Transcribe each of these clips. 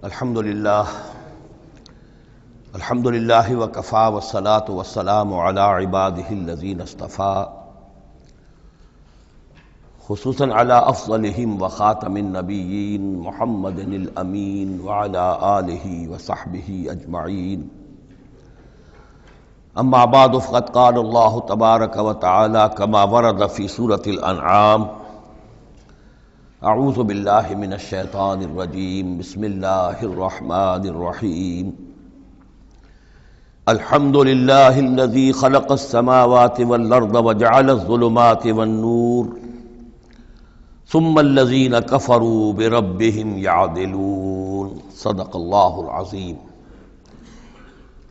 الحمدللہ وکفا والصلاة والسلام علی عبادہ الذین اصطفیٰ خصوصاً علی افضلہم وخاتم النبیین محمد الامین وعلی آلہ وصحبہ اجمعین اما بعد فقد قال اللہ تبارک وتعالی کما ورد فی سورة الانعام اعوذ باللہ من الشیطان الرجیم بسم اللہ الرحمن الرحیم الحمد للہ الذی خلق السماوات والارض وجعل الظلمات والنور ثم الذین کفروا بربهم یعدلون صدق اللہ العظیم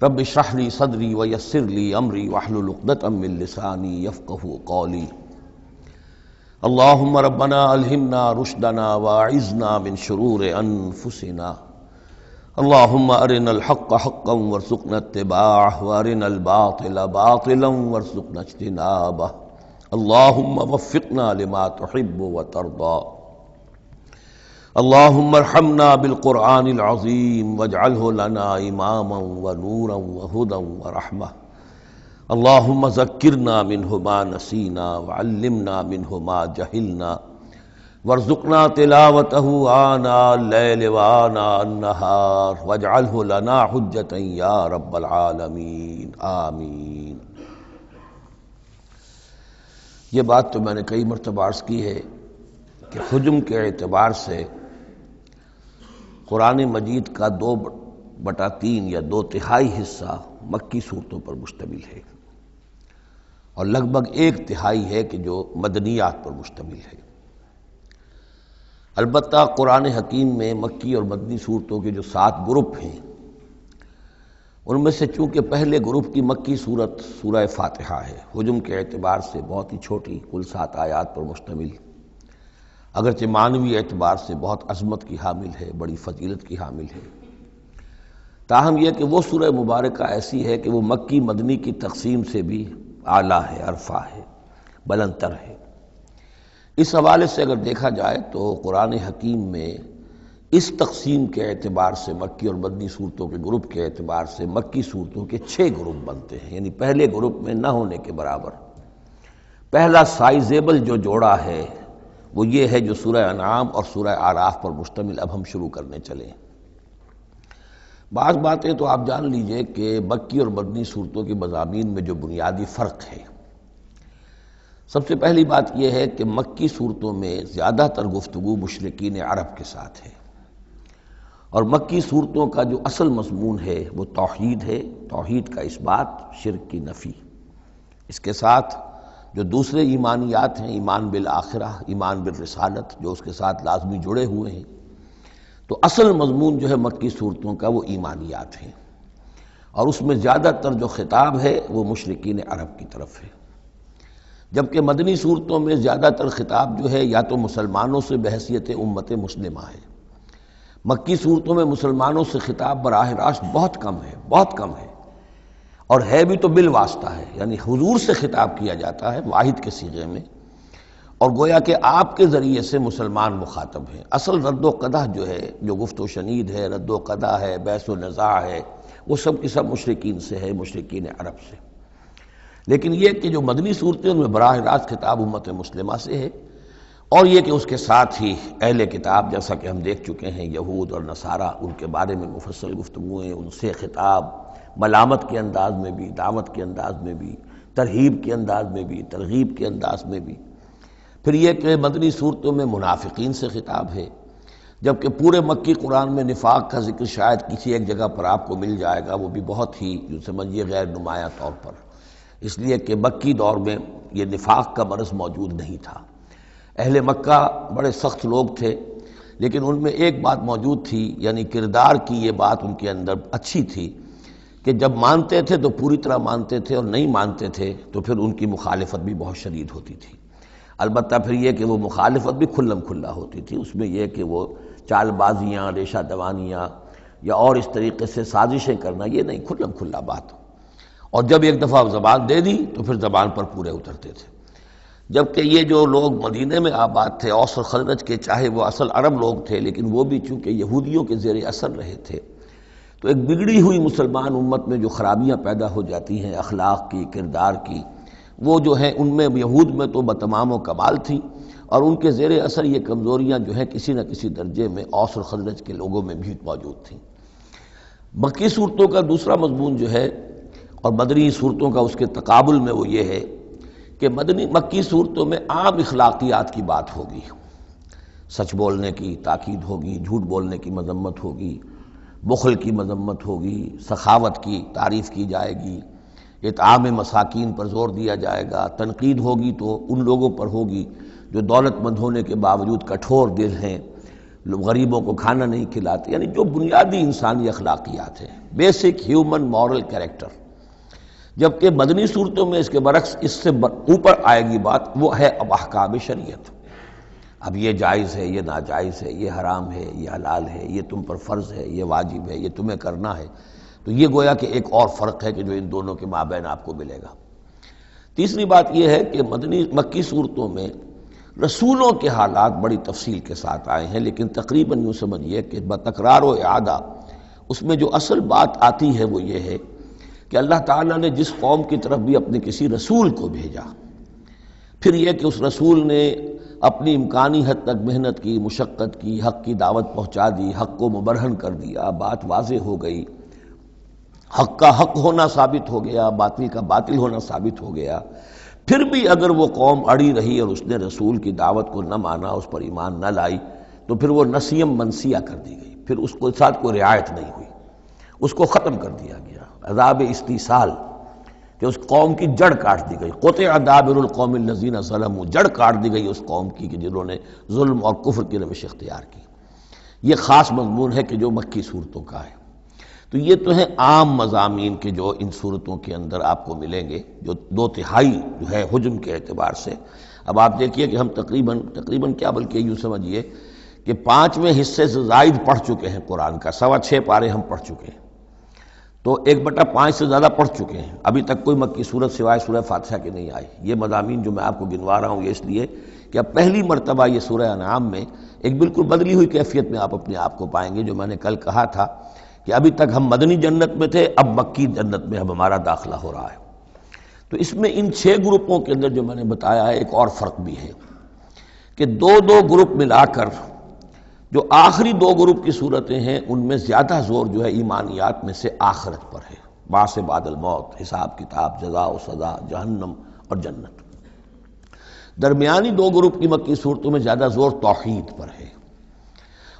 رب اشرح لی صدری ویسر لی امری واحلل عقدۃ من لسانی یفقہوا قولی اللہم ربنا الہمنا رشدنا واعذنا من شرور انفسنا اللہم ارنا الحق حقا وارزقنا اتباعہ وارنا الباطل باطلا وارزقنا اجتنابہ اللہم وفقنا لما تحب وترضى اللہم ارحمنا بالقرآن العظیم واجعلہ لنا اماما ونورا وہدا ورحمہ اللہم ذکرنا منہ ما نسینا وعلمنا منہ ما جہلنا وارزقنا تلاوتہ آناء اللیل وآناء النہار واجعلہ لنا حجتا یا رب العالمین آمین۔ یہ بات تو میں نے کئی مرتبہ عرض کی ہے کہ حجم کے اعتبار سے قرآن مجید کا 2/3 یا 2/3 حصہ مکی صورتوں پر مشتمل ہے اور لگ بھگ 1/3 ہے کہ جو مدنیات پر مشتمل ہے۔ البتہ قرآن حکیم میں مکی اور مدنی صورتوں کے جو 7 گروپ ہیں ان میں سے چونکہ پہلے گروپ کی مکی صورت سورہ فاتحہ ہے، حجم کے اعتبار سے بہت ہی چھوٹی، کل 7 آیات پر مشتمل، اگرچہ معنوی اعتبار سے بہت عظمت کی حامل ہے، بڑی فضیلت کی حامل ہے، تاہم یہ کہ وہ سورہ مبارکہ ایسی ہے کہ وہ مکی مدنی کی تقسیم سے بھی اعلیٰ ہے، عرفہ ہے، بلندتر ہے۔ اس حوالے سے اگر دیکھا جائے تو قرآن حکیم میں اس تقسیم کے اعتبار سے مکی اور مدنی صورتوں کے گروپ کے اعتبار سے مکی صورتوں کے 6 گروپ بنتے ہیں، یعنی پہلے گروپ میں نہ ہونے کے برابر۔ پہلا سائزیبل جو جوڑا ہے وہ یہ ہے جو سورہ انعام اور سورہ اعراف پر مشتمل اب ہم شروع کرنے چلے۔ بعض باتیں تو آپ جان لیجئے کہ مکی اور مدنی صورتوں کے مضامین میں جو بنیادی فرق ہے، سب سے پہلی بات یہ ہے کہ مکی صورتوں میں زیادہ تر گفتگو مشرکین عرب کے ساتھ ہے، اور مکی صورتوں کا جو اصل مضمون ہے وہ توحید ہے، توحید کا اثبات، شرک کی نفی۔ اس کے ساتھ جو دوسرے ایمانیات ہیں، ایمان بالآخرہ، ایمان بالرسالت، جو اس کے ساتھ لازمی جڑے ہوئے ہیں، تو اصل مضمون جو ہے مکی صورتوں کا وہ ایمانیات ہیں، اور اس میں زیادہ تر جو خطاب ہے وہ مشرکین عرب کی طرف ہے، جبکہ مدنی صورتوں میں زیادہ تر خطاب جو ہے یا تو مسلمانوں سے بحیثیت امت مسلمہ ہے۔ مکی صورتوں میں مسلمانوں سے خطاب براہ راست بہت کم ہے، بہت کم ہے، اور ہے بھی تو بالواسطہ ہے، یعنی حضور سے خطاب کیا جاتا ہے واحد کے صیغے میں، اور گویا کہ آپ کے ذریعے سے مسلمان مخاطب ہیں۔ اصل رد و قدح جو ہے، جو گفت و شنید ہے، رد و قدح ہے، بحث و نزاع ہے، وہ سب کی سب مشرکین سے ہے، مشرکین عرب سے۔ لیکن یہ کہ جو مدنی صورتیں ان میں براہ راست خطاب امت مسلمہ سے ہے، اور یہ کہ اس کے ساتھ ہی اہل کتاب، جیسا کہ ہم دیکھ چکے ہیں، یہود اور نصارہ، ان کے بارے میں مفصل گفتگویں، ان سے خطاب ملامت کے انداز میں بھی، دعوت کے انداز میں بھی، ترہیب کے انداز میں بھی، ترغیب کے انداز میں بھی۔ پھر یہ کہ مدنی صورتوں میں منافقین سے خطاب ہے، جبکہ پورے مکی قرآن میں نفاق کا ذکر شاید کسی ایک جگہ پر آپ کو مل جائے گا، وہ بھی بہت ہی جو سمجھیے غیر نمایاں طور پر، اس لیے کہ مکی دور میں یہ نفاق کا مرض موجود نہیں تھا۔ اہل مکہ بڑے سخت لوگ تھے، لیکن ان میں ایک بات موجود تھی، یعنی کردار کی یہ بات ان کے اندر اچھی تھی کہ جب مانتے تھے تو پوری طرح مانتے تھے، اور نہیں مانتے تھے تو پھر ان کی مخالفت بھی بہت شدید ہوتی تھی۔ البتہ پھر یہ کہ وہ مخالفت بھی کھلم کھلا ہوتی تھی، اس میں یہ کہ وہ چال بازیاں، ریشہ دوانیاں یا اور اس طریقے سے سازشیں کرنا، یہ نہیں، کھلم کھلا بات، اور جب ایک دفعہ زبان دے دی تو پھر زبان پر پورے اترتے تھے۔ جبکہ یہ جو لوگ مدینے میں آباد تھے اوس اور خزرج کے، چاہے وہ اصل عرب لوگ تھے لیکن وہ بھی چونکہ یہودیوں کے زیر اثر رہے تھے، تو ایک بگڑی ہوئی مسلمان امت میں جو خرابیاں پیدا ہو جاتی ہیں اخلاق کی، کردار کی، وہ جو ہیں ان میں یہود میں تو بتمام و کمال تھی، اور ان کے زیر اثر یہ کمزوریاں جو ہیں کسی نہ کسی درجے میں اوس اور خزرج کے لوگوں میں بھی موجود تھیں۔ مکی صورتوں کا دوسرا مضمون جو ہے اور مدنی صورتوں کا اس کے تقابل میں وہ یہ ہے کہ مکی صورتوں میں عام اخلاقیات کی بات ہوگی، سچ بولنے کی تاکید ہوگی، جھوٹ بولنے کی مذمت ہوگی، بخل کی مذمت ہوگی، سخاوت کی تعریف کی جائے گی، اطعام مساکین پر زور دیا جائے گا، تنقید ہوگی تو ان لوگوں پر ہوگی جو دولت مند ہونے کے باوجود کٹھور دل ہیں، غریبوں کو کھانا نہیں کھلاتے، یعنی جو بنیادی انسانی اخلاقیات ہیں، بیسک ہیومن مورل کریکٹر۔ جبکہ مدنی صورتوں میں اس کے برعکس اس سے اوپر آئے گی بات، وہ ہے اب احکام شریعت۔ اب یہ جائز ہے، یہ ناجائز ہے، یہ حرام ہے، یہ حلال ہے، یہ تم پر فرض ہے، یہ واجب ہے، یہ تمہیں کرنا ہے۔ تو یہ گویا کہ ایک اور فرق ہے کہ جو ان دونوں کے مابین آپ کو ملے گا۔ تیسری بات یہ ہے کہ مکی صورتوں میں رسولوں کے حالات بڑی تفصیل کے ساتھ آئے ہیں، لیکن تقریباً یوں سمجھیے کہ بتکرار و اعادہ اس میں جو اصل بات آتی ہے وہ یہ ہے کہ اللہ تعالیٰ نے جس قوم کی طرف بھی اپنے کسی رسول کو بھیجا، پھر یہ کہ اس رسول نے اپنی امکانی حد تک محنت کی، مشقت کی، حق کی دعوت پہنچا دی، حق کو مبرہن کر دیا، بات واضح ہو گئی، حق کا حق ہونا ثابت ہو گیا، باطل کا باطل ہونا ثابت ہو گیا، پھر بھی اگر وہ قوم اڑی رہی اور اس نے رسول کی دعوت کو نہ مانا، اس پر ایمان نہ لائی، تو پھر وہ نسیم منسیہ کر دی گئی، پھر اس کے ساتھ کوئی رعایت نہیں ہوئی، اس کو ختم کر دیا گیا، عذاب استیصال، کہ اس قوم کی جڑ کاٹ دی گئی، قطع دابر القوم الذین ظلموا، جڑ کاٹ دی گئی اس قوم کی کہ جنہوں نے ظلم اور کفر کی روش اختیار کی۔ یہ خاص مضمون ہے کہ جو مکی صورتوں کا ہے۔ تو یہ تو ہیں عام مضامین کے جو ان صورتوں کے اندر آپ کو ملیں گے، جو 2/3 جو ہے حجم کے اعتبار سے۔ اب آپ دیکھیے کہ ہم تقریباً کیا بلکہ یوں سمجھیے کہ 5ویں حصے سے زائد پڑھ چکے ہیں قرآن کا، 6.25 پارے ہم پڑھ چکے ہیں، تو 1/5 سے زیادہ پڑھ چکے ہیں۔ ابھی تک کوئی مکی صورت سوائے سورہ فاتحہ کے نہیں آئی۔ یہ مضامین جو میں آپ کو گنوا رہا ہوں یہ اس لیے کہ اب پہلی مرتبہ یہ سورہ انعام میں ایک بالکل بدلی ہوئی کیفیت میں آپ اپنے آپ کو پائیں گے۔ جو میں نے کل کہا تھا کہ ابھی تک ہم مدنی جنت میں تھے، اب مکی جنت میں اب ہمارا داخلہ ہو رہا ہے۔ تو اس میں ان 6 گروپوں کے اندر جو میں نے بتایا ہے ایک اور فرق بھی ہے کہ 2 گروپ ملا کر جو آخری 2 گروپ کی صورتیں ہیں ان میں زیادہ زور جو ہے ایمانیات میں سے آخرت پر ہے، بعث بعد الموت، حساب کتاب، جزا و سزا، جہنم اور جنت۔ درمیانی 2 گروپ کی مکی صورتوں میں زیادہ زور توحید پر ہے،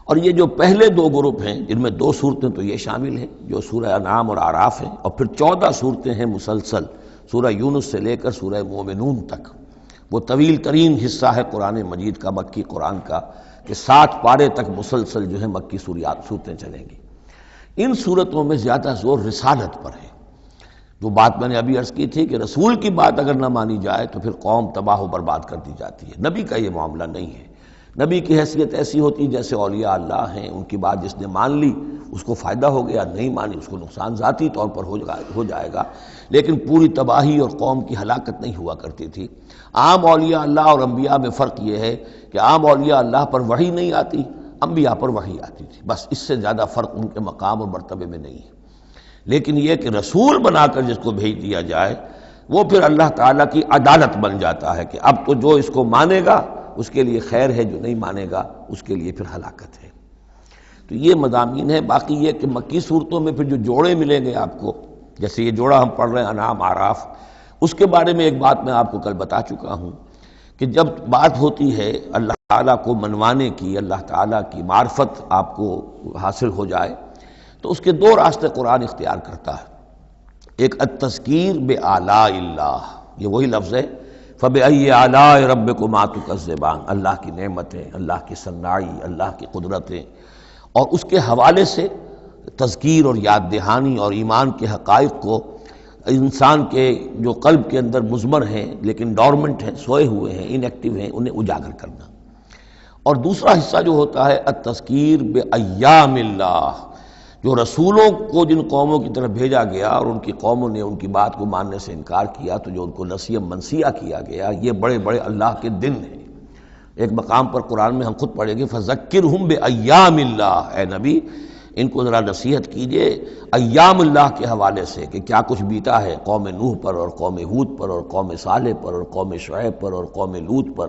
اور یہ جو پہلے 2 گروپ ہیں جن میں 2 صورتیں تو یہ شامل ہیں جو سورہ انعام اور اعراف ہیں، اور پھر 14 صورتیں ہیں مسلسل سورہ یونس سے لے کر سورہ مومنون تک۔ وہ طویل ترین حصہ ہے قرآن مجید کا، مکی قرآن کا، کہ 60 پارے تک مسلسل جو ہے مکی صورتیں چلیں گی۔ ان صورتوں میں زیادہ زور رسالت پر ہے۔ جو بات میں نے ابھی عرض کی تھی کہ رسول کی بات اگر نہ مانی جائے تو پھر قوم تباہ و برباد کر دی جاتی ہے۔ نبی کا یہ معاملہ نہیں ہے۔ نبی کی حیثیت ایسی ہوتی جیسے اولیاء اللہ ہیں، ان کی بات جس نے مان لی اس کو فائدہ ہو گیا، نہیں مانی اس کو نقصان ذاتی طور پر ہو جائے گا، لیکن پوری تباہی اور قوم کی ہلاکت نہیں ہوا کرتی تھی۔ عام اولیاء اللہ اور انبیاء میں فرق یہ ہے کہ عام اولیاء اللہ پر وحی نہیں آتی، انبیاء پر وحی آتی تھی، بس اس سے زیادہ فرق ان کے مقام اور مرتبے میں نہیں ہے۔ لیکن یہ کہ رسول بنا کر جس کو بھیج دیا جائے وہ پھر اللہ تعالیٰ کی عدالت بن جاتا ہے کہ اب تو جو اس کو مانے گا اس کے لیے خیر ہے، جو نہیں مانے گا اس کے لیے پھر ہلاکت ہے۔ تو یہ مضامین ہے۔ باقی یہ کہ مکی صورتوں میں پھر جو جوڑے ملیں گے آپ کو، جیسے یہ جوڑا ہم پڑھ رہے ہیں انعام اعراف، اس کے بارے میں ایک بات میں آپ کو کل بتا چکا ہوں کہ جب بات ہوتی ہے اللہ تعالیٰ کو منوانے کی، اللہ تعالیٰ کی معرفت آپ کو حاصل ہو جائے، تو اس کے 2 راستے قرآن اختیار کرتا ہے۔ ایک التذکیر بآلاء اللہ، یہ وہی لفظ ہے فَبِأَيِّ آلَاءِ رَبِّكُمَا تُكَذِّبَانِ، اللہ کی نعمتیں، اللہ کی صناعی، اللہ کی قدرتیں، اور اس کے حوالے سے تذکیر اور یاد دہانی اور ایمان کے حقائق کو انسان کے جو قلب کے اندر مضمر ہیں لیکن ڈورمنٹ ہیں، سوئے ہوئے ہیں، ان ایکٹیو ہیں، انہیں اجاگر کرنا۔ اور دوسرا حصہ جو ہوتا ہے التذکیر بایام اللہ، جو رسولوں کو جن قوموں کی طرف بھیجا گیا اور ان کی قوموں نے ان کی بات کو ماننے سے انکار کیا، تو جو ان کو نسیہ منسیہ کیا گیا، یہ بڑے بڑے اللہ کے دن ہیں۔ ایک مقام پر قرآن میں ہم خود پڑھیں گے فَذَكِّرْهُمْ بِأَيَّامِ اللَّهِ، اے نبی ان کو ذرا نصیحت کیجئے ایام اللہ کے حوالے سے کہ کیا کچھ بیتا ہے قوم نوح پر اور قوم ہود پر اور قوم صالح پر اور قوم شعیب پر اور قوم لوط پر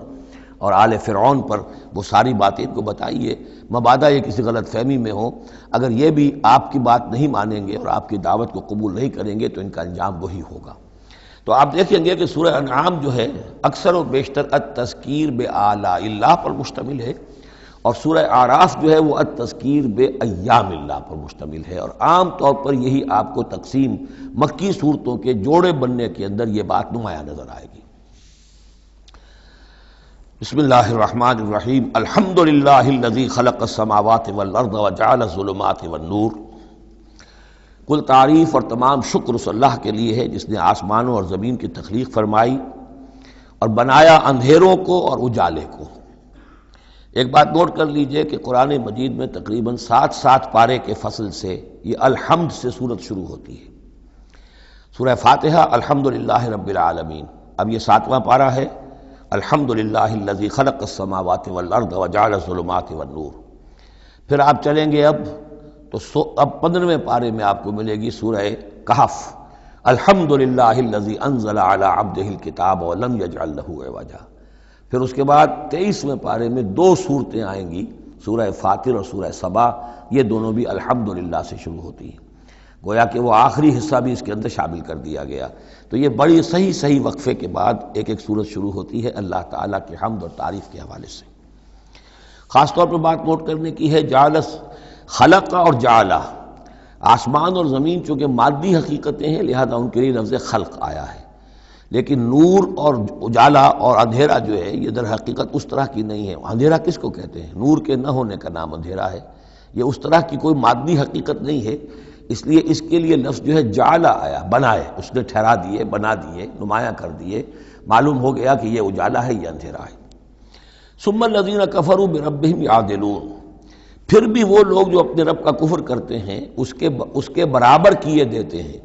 اور آل فرعون پر، وہ ساری باتیں ان کو بتائیے، مبادا یہ کسی غلط فہمی میں ہو۔ اگر یہ بھی آپ کی بات نہیں مانیں گے اور آپ کی دعوت کو قبول نہیں کریں گے تو ان کا انجام وہی ہوگا۔ تو آپ دیکھیں گے کہ سورہ انعام جو ہے اکثر و بیشتر التذکیر بآلاء اللہ پر مشتمل ہے، اور سورہ اعراف جو ہے وہ التذکیر بایام اللہ پر مشتمل ہے، اور عام طور پر یہی آپ کو تقسیم مکی صورتوں کے جوڑے بننے کے اندر یہ بات نمایاں نظر آئے گی۔ بسم اللہ الرحمن الرحیم، الحمد للہ الذی خلق السماوات والارض وجعل الظلمات والنور۔ کل تعریف اور تمام شکر اس اللہ کے لیے ہے جس نے آسمانوں اور زمین کی تخلیق فرمائی اور بنایا اندھیروں کو اور اجالے کو۔ ایک بات نوٹ کر لیجئے کہ قرآن مجید میں تقریباً 7 پارے کے فصل سے یہ الحمد سے سورت شروع ہوتی ہے۔ سورہ فاتحہ الحمدللہ رب العالمین، اب یہ 7واں پارہ ہے، الحمدللہ الذی خلق السماوات والارض وجعل الظلمات والنور۔ پھر آپ چلیں گے اب 15ویں پارے میں آپ کو ملے گی سورہ کہف، الحمدللہ الذی انزل علی عبدہ الکتاب ولم یجعل لہ عوجا۔ پھر اس کے بعد 23ویں پارے میں 2 صورتیں آئیں گی، سورہ فاطر اور سورہ سبا، یہ دونوں بھی الحمدللہ سے شروع ہوتی ہیں، گویا کہ وہ آخری حصہ بھی اس کے اندر شامل کر دیا گیا۔ تو یہ بڑی صحیح وقفے کے بعد ایک سورت شروع ہوتی ہے اللہ تعالیٰ کے حمد اور تعریف کے حوالے سے۔ خاص طور پر بات نوٹ کرنے کی ہے جعل، خلق اور جعلہ، آسمان اور زمین چونکہ مادی حقیقتیں ہیں لہذا ان کے لیے لفظ خلق آیا ہے، لیکن نور اور اجالا اور اندھیرا جو ہے یہ در حقیقت اس طرح کی نہیں ہے۔ اندھیرا کس کو کہتے ہیں؟ نور کے نہ ہونے کا نام اندھیرا ہے، یہ اس طرح کی کوئی مادی حقیقت نہیں ہے، اس لیے اس کے لیے لفظ جو ہے جعلا آیا، بنائے، اس نے ٹھہرا دیے، بنا دیے، نمایاں کر دیے، معلوم ہو گیا کہ یہ اجالا ہے، یہ اندھیرا ہے۔ ثم الذین کفروا بربہم یعدلون، پھر بھی وہ لوگ جو اپنے رب کا کفر کرتے ہیں اس کے برابر کیے دیتے ہیں،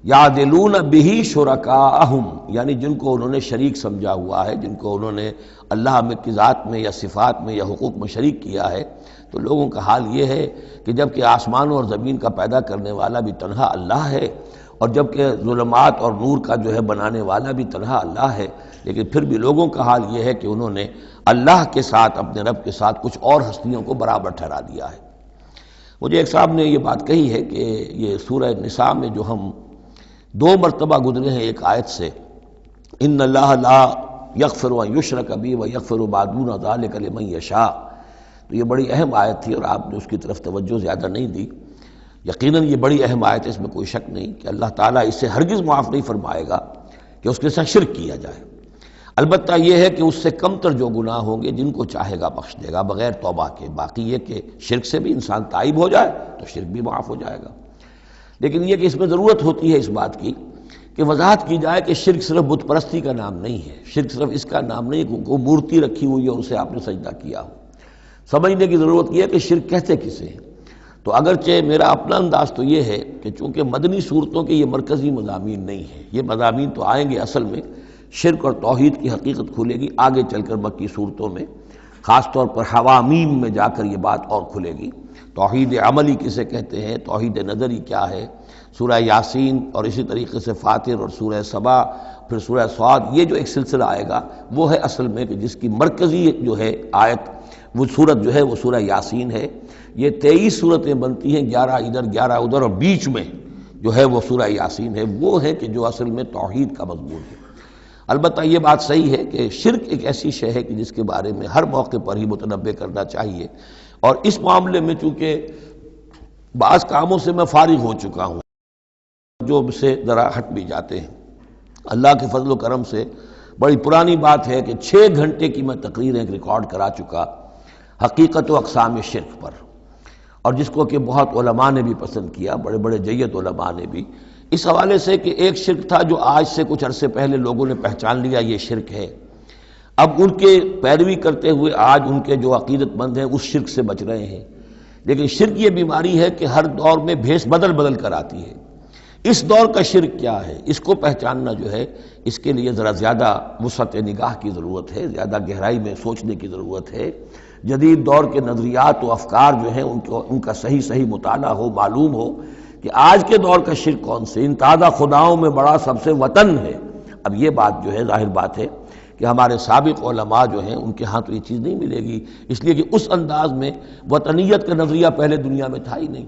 یعدلون بہ شرکاءہم، یعنی جن کو انہوں نے شریک سمجھا ہوا ہے، جن کو انہوں نے اللہ کی ذات میں یا صفات میں یا حقوق میں شریک کیا ہے، تو لوگوں کا حال یہ ہے کہ جب کہ آسمانوں اور زمین کا پیدا کرنے والا بھی تنہا اللہ ہے، اور جب کہ ظلمات اور نور کا جو ہے بنانے والا بھی تنہا اللہ ہے، لیکن پھر بھی لوگوں کا حال یہ ہے کہ انہوں نے اللہ کے ساتھ، اپنے رب کے ساتھ کچھ اور ہستیوں کو برابر ٹھہرا دیا ہے۔ مجھے ایک صاحب نے یہ بات کہی ہے کہ یہ سورہ نساء میں جو ہم 2 مرتبہ گزرے ہیں ایک آیت سے، ان اللہ لا یغفر ان یشرک بہ ویغفر ما دون ذلک لمن یشاء، تو یہ بڑی اہم آیت تھی اور آپ نے اس کی طرف توجہ زیادہ نہیں دی۔ یقیناً یہ بڑی اہم آیت ہے، اس میں کوئی شک نہیں کہ اللہ تعالیٰ اسے ہرگز معاف نہیں فرمائے گا کہ اس کے ساتھ شرک کیا جائے۔ البتہ یہ ہے کہ اس سے کم تر جو گناہ ہوں گے جن کو چاہے گا بخش دے گا بغیر توبہ کے، باقی یہ کہ شرک سے بھی انسان تائب ہو جائے تو شرک بھی معاف ہو جائے گا۔ لیکن یہ کہ اس میں ضرورت ہوتی ہے اس بات کی کہ وضاحت کی جائے کہ شرک صرف بت پرستی کا نام نہیں ہے، شرک صرف اس کا نام نہیں کہ کوئی مورتی رکھی ہوئی ہے اور اسے آپ نے سجدہ کیا ہو۔ سمجھنے کی ضرورت یہ ہے کہ شرک کہتے کسے ہیں۔ تو اگرچہ میرا اپنا انداز تو یہ ہے کہ چونکہ مدنی صورتوں کے یہ مرکزی مضامین نہیں ہیں، یہ مضامین تو آئیں گے، اصل میں شرک اور توحید کی حقیقت کھلے گی آگے چل کر مکی صورتوں میں، خاص طور پر حوامیم میں جا کر یہ بات اور کھلے گی۔ توحید عملی کسے کہتے ہیں، توحید نظری کیا ہے، سورہ یاسین اور اسی طریقے سے فاطر اور سورہ سبا، پھر سورہ صاد، یہ جو ایک سلسلہ آئے گا وہ ہے اصل میں کہ جس کی مرکزی جو ہے آیت، وہ صورت جو ہے وہ سورہ یاسین ہے۔ یہ 23 صورتیں بنتی ہیں، 11 ادھر 11 ادھر، اور بیچ میں جو ہے وہ سورہ یاسین ہے، وہ ہے کہ جو اصل میں توحید کا مضمون ہے۔ البتہ یہ بات صحیح ہے کہ شرک ایک ایسی شے ہے کہ جس کے بارے میں ہر موقع پر ہی متنبہ کرنا چاہیے، اور اس معاملے میں چونکہ بعض کاموں سے میں فارغ ہو چکا ہوں جو سے ذرا ہٹ بھی جاتے ہیں، اللہ کے فضل و کرم سے بڑی پرانی بات ہے کہ 6 گھنٹے کی میں تقریر ایک ریکارڈ کرا چکا حقیقت و اقسام شرک پر، اور جس کو کہ بہت علماء نے بھی پسند کیا، بڑے بڑے جید علماء نے بھی، اس حوالے سے کہ ایک شرک تھا جو آج سے کچھ عرصے پہلے لوگوں نے پہچان لیا یہ شرک ہے، اب ان کے پیروی کرتے ہوئے آج ان کے جو عقیدت مند ہیں اس شرک سے بچ رہے ہیں، لیکن شرک یہ بیماری ہے کہ ہر دور میں بھیس بدل بدل کر آتی ہے۔ اس دور کا شرک کیا ہے، اس کو پہچاننا جو ہے، اس کے لیے ذرا زیادہ وسعت نگاہ کی ضرورت ہے، زیادہ گہرائی میں سوچنے کی ضرورت ہے۔ جدید دور کے نظریات و افکار جو ہیں ان کا صحیح مطالعہ ہو، معلوم ہو کہ آج کے دور کا شرک کون سے۔ ان تازہ خداؤں میں بڑا سب سے وطن ہے۔ اب یہ بات جو ہے ظاہر بات ہے کہ ہمارے سابق علماء جو ہیں ان کے ہاں تو یہ چیز نہیں ملے گی، اس لیے کہ اس انداز میں وطنیت کا نظریہ پہلے دنیا میں تھا ہی نہیں۔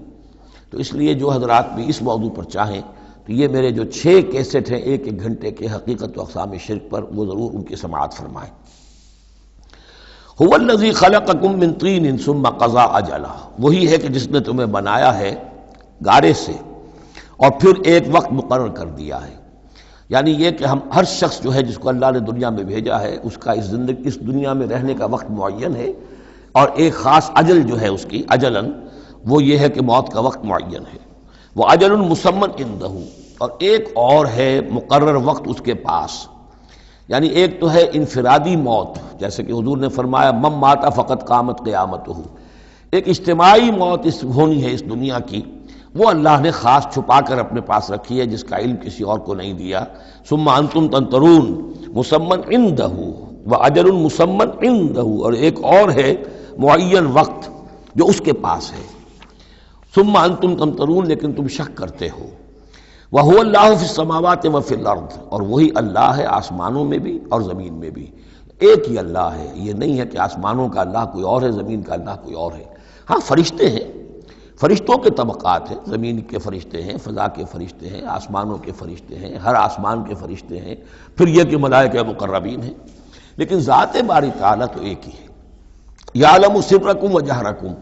تو اس لیے جو حضرات بھی اس موضوع پر چاہیں تو یہ میرے جو 6 کیسٹ ہیں 1 گھنٹے کے حقیقت و اقسام شرک پر، وہ ضرور ان کی سماعت فرمائیں۔ هو الذی خلقکم من طین ثم قضى اجلا، وہی ہے کہ جس نے تمہیں بنایا ہے گارے سے اور پھر ایک وقت مقرر کر دیا ہے۔ یعنی یہ کہ ہر شخص جو ہے جس کو اللہ نے دنیا میں بھیجا ہے، اس کا اس دنیا میں رہنے کا وقت معین ہے، اور ایک خاص اجل جو ہے اس کی اجلاً وہ یہ ہے کہ موت کا وقت معین ہے۔ وہ اجل مسمن عندہ، اور ایک اور ہے مقرر وقت اس کے پاس۔ یعنی ایک تو ہے انفرادی موت، جیسے کہ حضور نے فرمایا من مات فقط قامت قیامتہ، ایک اجتماعی موت ہونی ہے اس دنیا کی، وہ اللہ نے خاص چھپا کر اپنے پاس رکھی ہے، جس کا علم کسی اور کو نہیں دیا۔ ثم انتم تنطرون مسمن عندہ واجل مسمن عندہ، اور ایک اور ہے معین وقت جو اس کے پاس ہے۔ ثم انتم تنطرون، لیکن تم شک کرتے ہو۔ وَهُوَ اللَّهُ فِي السَّمَاوَاتِ وَفِي الْأَرْضِ، اور وہی اللہ ہے آسمانوں میں بھی اور زمین میں بھی، ایک ہی اللہ ہے۔ یہ نہیں ہے کہ آسمانوں کا اللہ کوئی اور ہے، زمین کا اللہ کوئی اور ہے۔ ہاں فرشتے ہیں، فرشتوں کے طبقات ہیں، زمین کے فرشتے ہیں، فضا کے فرشتے ہیں، آسمانوں کے فرشتے ہیں، ہر آسمان کے فرشتے ہیں، پھر یہ کہ ملائکہ مقربین ہیں، لیکن ذات باری تعالیٰ تو ایک ہی ہے۔ یعلم سرکم وجہرکم،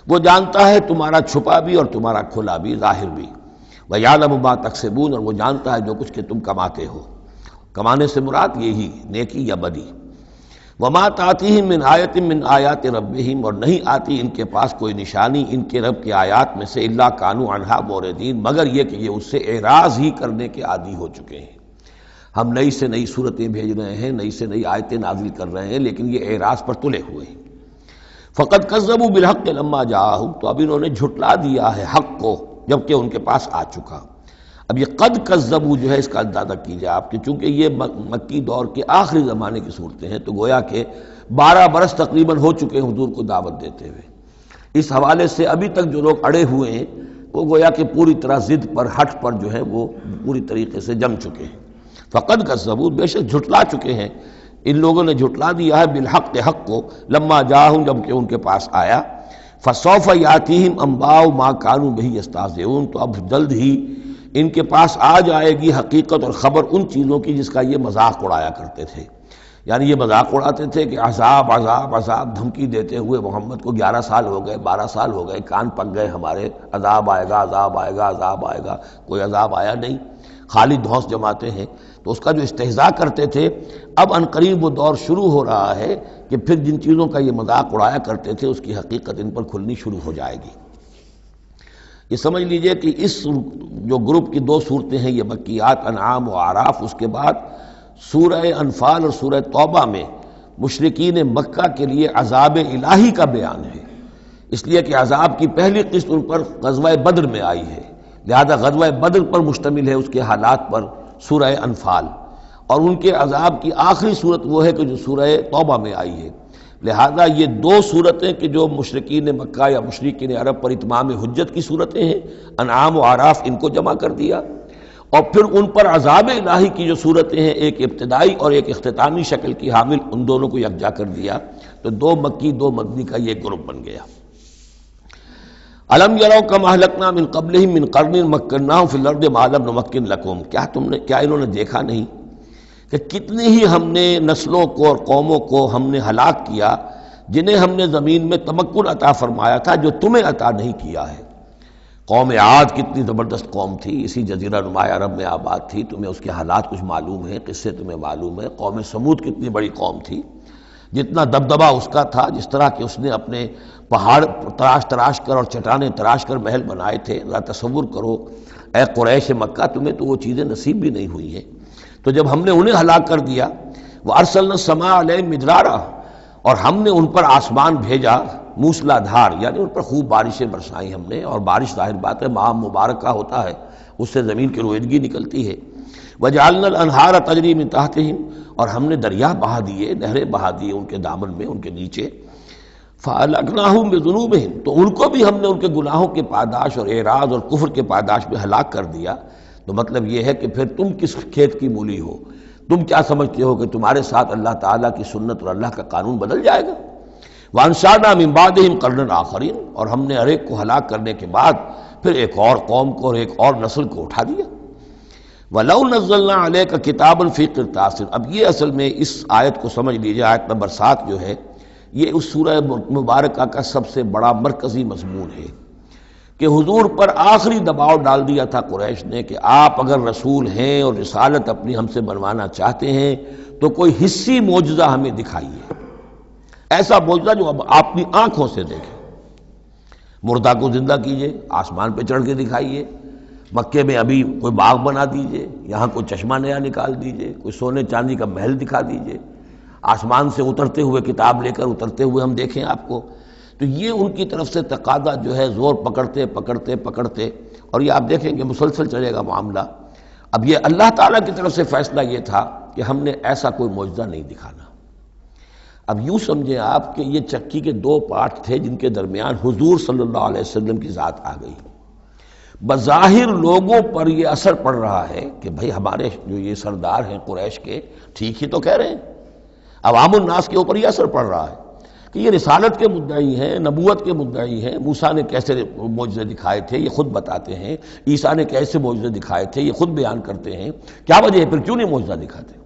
وہ جانتا ہے تمہارا چھپا بھی اور تمہارا کھلا بھی، ظاہر بھی۔ وَيَعْلَمُ مَا تَكْسِبُونَ، اور وہ جانتا ہے جو کچھ کہ تم کماتے ہو۔ کمانے سے مراد یہی نیکی یا بدی۔ وَمَا تَأْتِيهِم مِّنْ آیَةٍ مِّنْ آیَاتِ رَبِّهِمْ، اور نہیں آتی ان کے پاس کوئی نشانی ان کے رب کی آیات میں سے، إِلَّا كَانُوا عَنْهَا مُعْرِضِينَ، مگر یہ کہ یہ اس سے اعراض ہی کرنے کے عادی ہو چکے ہیں۔ ہم نئی سے نئی صورتیں بھیج رہے ہیں، نئی سے نئی آیتیں نازل کر رہے ہیں، لیکن یہ اعراض پر تلے ہوئے ہیں۔ فَقَدْ كَذَّبُوا بِالْحَقِّ لَمَّا جَاءَهُمْ، تو اب انہوں نے جھٹلا دیا ہے حق کو جبکہ ان کے پاس آ چکا۔ اب یہ قد کذبوا جو ہے اس کا اندازہ کیجئے آپ کہ چونکہ یہ مکی دور کے آخری زمانے کی صورتیں ہیں، تو گویا کہ 12 برس تقریباً ہو چکے ہیں حضور کو دعوت دیتے ہوئے۔ اس حوالے سے ابھی تک جو لوگ اڑے ہوئے ہیں وہ گویا کہ پوری طرح ضد پر، ہٹ پر جو ہے وہ پوری طریقے سے جم چکے ہیں۔ فقد کذبوا، بے شک جھٹلا چکے ہیں، ان لوگوں نے جھٹلا دیا ہے بالحق، حق کو، لما جاءہم، جب کہ ان کے پاس آیا۔ فسوف یاتیہم انباء ما کانوا بہ یستہزئون، تو اب جلد ہی ان کے پاس آ جائے گی حقیقت اور خبر ان چیزوں کی جس کا یہ مذاق اڑایا کرتے تھے۔ یعنی یہ مذاق اڑاتے تھے کہ عذاب عذاب عذاب، دھمکی دیتے ہوئے محمد کو 11 سال ہو گئے، 12 سال ہو گئے، کان پک گئے ہمارے، عذاب آئے گا عذاب آئے گا عذاب آئے گا، کوئی عذاب آیا نہیں، خالی دھونس جماتے ہیں۔ تو اس کا جو استہزاء کرتے تھے، اب عنقریب وہ دور شروع ہو رہا ہے کہ پھر جن چیزوں کا یہ مذاق اڑایا کرتے تھے اس کی حقیقت ان پر کھلنی شروع ہو جائے گی۔ یہ سمجھ لیجئے کہ اس جو گروپ کی 2 صورتیں ہیں، یہ مکیات انعام و اعراف، اس کے بعد سورہ انفال اور سورہ توبہ میں مشرکین مکہ کے لیے عذاب الہی کا بیان ہے، اس لیے کہ عذاب کی پہلی قسط ان پر غزوہ بدر میں آئی ہے، لہذا غزوہ بدر پر مشتمل ہے اس کے حالات پر سورہ انفال، اور ان کے عذاب کی آخری صورت وہ ہے کہ جو سورہ توبہ میں آئی ہے۔ لہذا یہ 2 صورتیں کہ جو مشرکین مکہ یا مشرکین عرب پر اتمام حجت کی صورتیں ہیں، انعام و اعراف، ان کو جمع کر دیا، اور پھر ان پر عذاب الہی کی جو صورتیں ہیں، ایک ابتدائی اور ایک اختتامی شکل کی حامل، ان دونوں کو یکجا کر دیا، تو 2 مکی 2 مدنی کا یہ گروپ بن گیا۔ الم یروا کما اہلکنا من قبلہم من قرن مکناہم فی الارض ما لم نمکن لکم، کیا انہوں نے دیکھا نہیں کہ کتنی ہی ہم نے نسلوں کو اور قوموں کو ہم نے ہلاک کیا جنہیں ہم نے زمین میں تمکن عطا فرمایا تھا جو تمہیں عطا نہیں کیا ہے۔ قوم عاد کتنی زبردست قوم تھی، اسی جزیرہ نما عرب میں آباد تھی، تمہیں اس کے حالات کچھ معلوم ہیں، قصے تمہیں معلوم ہیں۔ قوم سمود کتنی بڑی قوم تھی، جتنا دبدبا اس کا تھا، جس طرح کہ اس نے اپنے پہاڑ تراش کر اور چٹانیں تراش کر محل بنائے تھے، ذرا تصور کرو اے قریش مکہ، تمہیں تو وہ چیزیں نصیب بھی نہیں ہوئی ہیں۔ تو جب ہم نے انہیں ہلاک کر دیا، وَأَرْسَلْنَا السَّمَاءَ عَلَيْهِم مِدْرَارًا، اور ہم نے ان پر آسمان بھیجا موسلا دھار، یعنی ان پر خوب بارشیں برسائیں ہم نے، اور بارش ظاہر بات ہے ماہ مبارک کا ہوتا ہے، اس سے زمین کی رویدگی نکلتی ہے۔ وجعلنا الانہار تجری من تحتہم، اور ہم نے دریا بہا دیے، نہریں بہا دیے ان کے دامن میں، ان کے نیچے۔ فَأَلْأَقْنَاهُمْ بِذُنُوبِهِمْ، تو ان کو بھی ہم نے ان کے گناہوں کے پاداش اور اعراض اور کفر کے پاداش میں ہلاک کر دیا۔ تو مطلب یہ ہے کہ پھر تم کس کھیت کی مولی ہو؟ تم کیا سمجھتے ہو کہ تمہارے ساتھ اللہ تعالیٰ کی سنت اور اللہ کا قانون بدل جائے گا؟ وَأَنشَأْنَا مِن بَعْدِهِمْ قَرْنًا آخَرِينَ، اور ہم نے ہر ایک کو ہلاک کرنے کے بعد پھر ایک اور قوم کو اور ایک اور نسل کو اٹھا دیا۔ وَلَوْ نَزَّلْنَا عَلَيْكَ كِتَابًا فِي قِرْطَاسٍ، اب یہ اصل میں اس آیت کو سمجھ لیجیے، آیت نمبر 7 جو ہے یہ اس سورہ مبارکہ کا سب سے بڑا مرکزی مضمون ہے کہ حضور پر آخری دباؤ ڈال دیا تھا قریش نے کہ آپ اگر رسول ہیں اور رسالت اپنی ہم سے بنوانا چاہتے ہیں تو کوئی حصی معجزہ ہمیں دکھائیے، ایسا معجزہ جو اب آپ اپنی آنکھوں سے دیکھیں۔ مردہ کو زندہ کیجئے، آسمان پہ چڑھ کے دکھائیے، مکے میں ابھی کوئی باغ بنا دیجئے، یہاں کوئی چشمہ نیا نکال دیجئے، کوئی سونے چاندی کا محل دکھا دیجئے، آسمان سے اترتے ہوئے کتاب لے کر اترتے ہوئے ہم دیکھیں آپ کو۔ تو یہ ان کی طرف سے تقاضا جو ہے زور پکڑتے پکڑتے پکڑتے، اور یہ آپ دیکھیں کہ مسلسل چلے گا معاملہ۔ اب یہ اللہ تعالیٰ کی طرف سے فیصلہ یہ تھا کہ ہم نے ایسا کوئی معجزہ نہیں دکھانا۔ اب یوں سمجھیں آپ کہ یہ چکی کے دو پارٹ تھے جن کے درمیان حضور صلی اللہ علیہ وسلم کی ذات آ گئی۔ بظاہر لوگوں پر یہ اثر پڑ رہا ہے کہ بھئی ہمارے جو یہ سردار ہیں قریش کے ٹھیک ہی تو کہہ رہے ہیں، عوام الناس کے اوپر یہ اثر پڑ رہا ہے کہ یہ رسالت کے مدعی ہیں، نبوت کے مدعی ہیں۔ موسیٰ نے کیسے معجزے دکھائے تھے یہ خود بتاتے ہیں، عیسیٰ نے کیسے معجزے دکھائے تھے یہ خود بیان کرتے ہیں، کیا وجہ ہے پھر کیوں نہیں معجزہ دکھاتے؟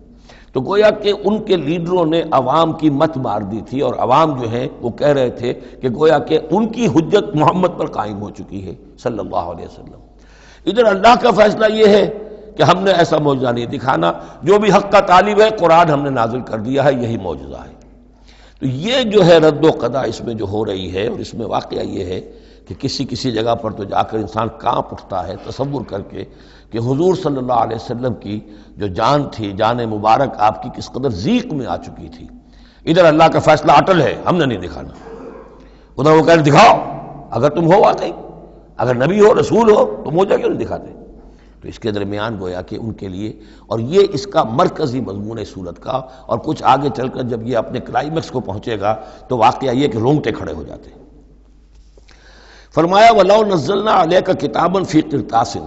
تو گویا کہ ان کے لیڈروں نے عوام کی مت مار دی تھی، اور عوام جو ہے وہ کہہ رہے تھے کہ گویا کہ ان کی حجت محمد پر قائم ہو چکی ہے صلی اللہ علیہ وسلم۔ ادھر اللہ کا فیصلہ یہ ہے کہ ہم نے ایسا معجزہ نہیں دکھانا، جو بھی حق کا طالب ہے قرآن ہم نے نازل کر دیا ہے، یہی معجزہ ہے۔ تو یہ جو ہے رد و قضا اس میں جو ہو رہی ہے، اور اس میں واقعہ یہ ہے کہ کسی جگہ پر تو جا کر انسان کانپ اٹھتا ہے تصور کر کے کہ حضور صلی اللہ علیہ وسلم کی جو جان تھی، جان مبارک آپ کی کس قدر ضیق میں آ چکی تھی۔ ادھر اللہ کا فیصلہ اٹل ہے، ہم نے نہیں دکھانا، ادھر وہ کہہ رہے دکھاؤ، اگر تم ہو واقعی، اگر نبی ہو رسول ہو تو معجزہ کیوں نہیں دکھاتے؟ تو اس کے درمیان گویا کہ ان کے لیے، اور یہ اس کا مرکزی مضمون ہے سورت کا، اور کچھ آگے چل کر جب یہ اپنے کلائمیکس کو پہنچے گا تو واقعہ یہ کہ رونگٹے کھڑے ہو جاتے ہیں۔ فرمایا وَلَوْ نَزَّلْنَا عَلَيْكَ كِتَابًا فِي قِرْطَاسٍ،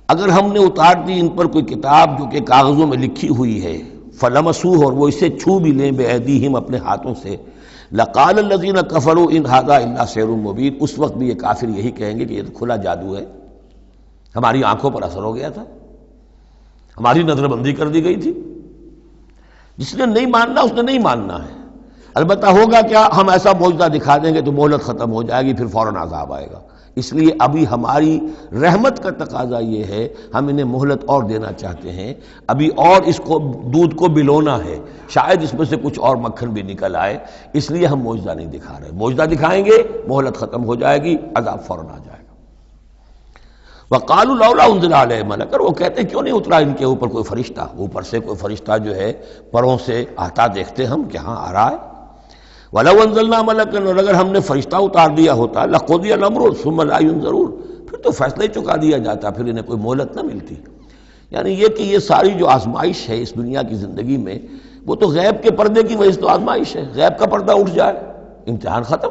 اگر ہم نے اتار دی ان پر کوئی کتاب جو کہ کاغذوں میں لکھی ہوئی ہے، فَلَمَسُوهُ، اور وہ اسے چھو بھی لیں بِأَيْدِيهِمْ اپنے ہاتھوں سے، لَقَالَ الَّذِينَ كَفَرُوا إِنْ هَذَا إِلَّا سِحْرٌ مُبِينٌ، اس وقت بھی یہ کافر یہی کہیں گے کہ یہ تو کھلا جادو ہے، ہماری آنکھوں پر اثر ہو گیا تھا، ہماری نظر بندی کر دی گئی تھی۔ جس نے نہیں ماننا اس نے نہیں ماننا ہے، البتہ ہوگا کیا، ہم ایسا معجزہ دکھا دیں گے تو مہلت ختم ہو جائے گی، پھر فوراً عذاب آئے گا۔ اس لیے ابھی ہماری رحمت کا تقاضا یہ ہے، ہم انہیں مہلت اور دینا چاہتے ہیں، ابھی اور اس کو دودھ کو بلونا ہے، شاید اس میں سے کچھ اور مکھن بھی نکل آئے، اس لیے ہم معجزہ نہیں دکھا رہے۔ معجزہ دکھائیں گے مہلت ختم ہو جائے گی، عذاب فوراً آ جائے گا۔ وَقَالُوا لَوْلَا أُنزِلَ عَلَيْهِ مَلَكٌ، اور وہ کہتے ہیں کیوں نہیں اترا ان کے اوپر کوئی فرشتہ، اوپر سے کوئی فرشتہ جو ہے پروں سے آتا دیکھتے ہم کہ ہاں آ رہا ہے۔ وَلَوْ أَنزَلْنَا مَلَكًا، اور اگر ہم نے فرشتہ اتار دیا ہوتا، لَقُضِيَ الْأَمْرُ ثُمَّ لَا يُنظَرُونَ، پھر تو فیصلہ ہی چکا دیا جاتا، پھر انہیں کوئی مہلت نہ ملتی۔ یعنی یہ کہ یہ ساری جو آزمائش ہے اس دنیا کی زندگی میں، وہ تو غیب کے پردے کی وجہ سے تو آزمائش ہے، غیب کا پردہ اٹھ جائے امتحان ختم،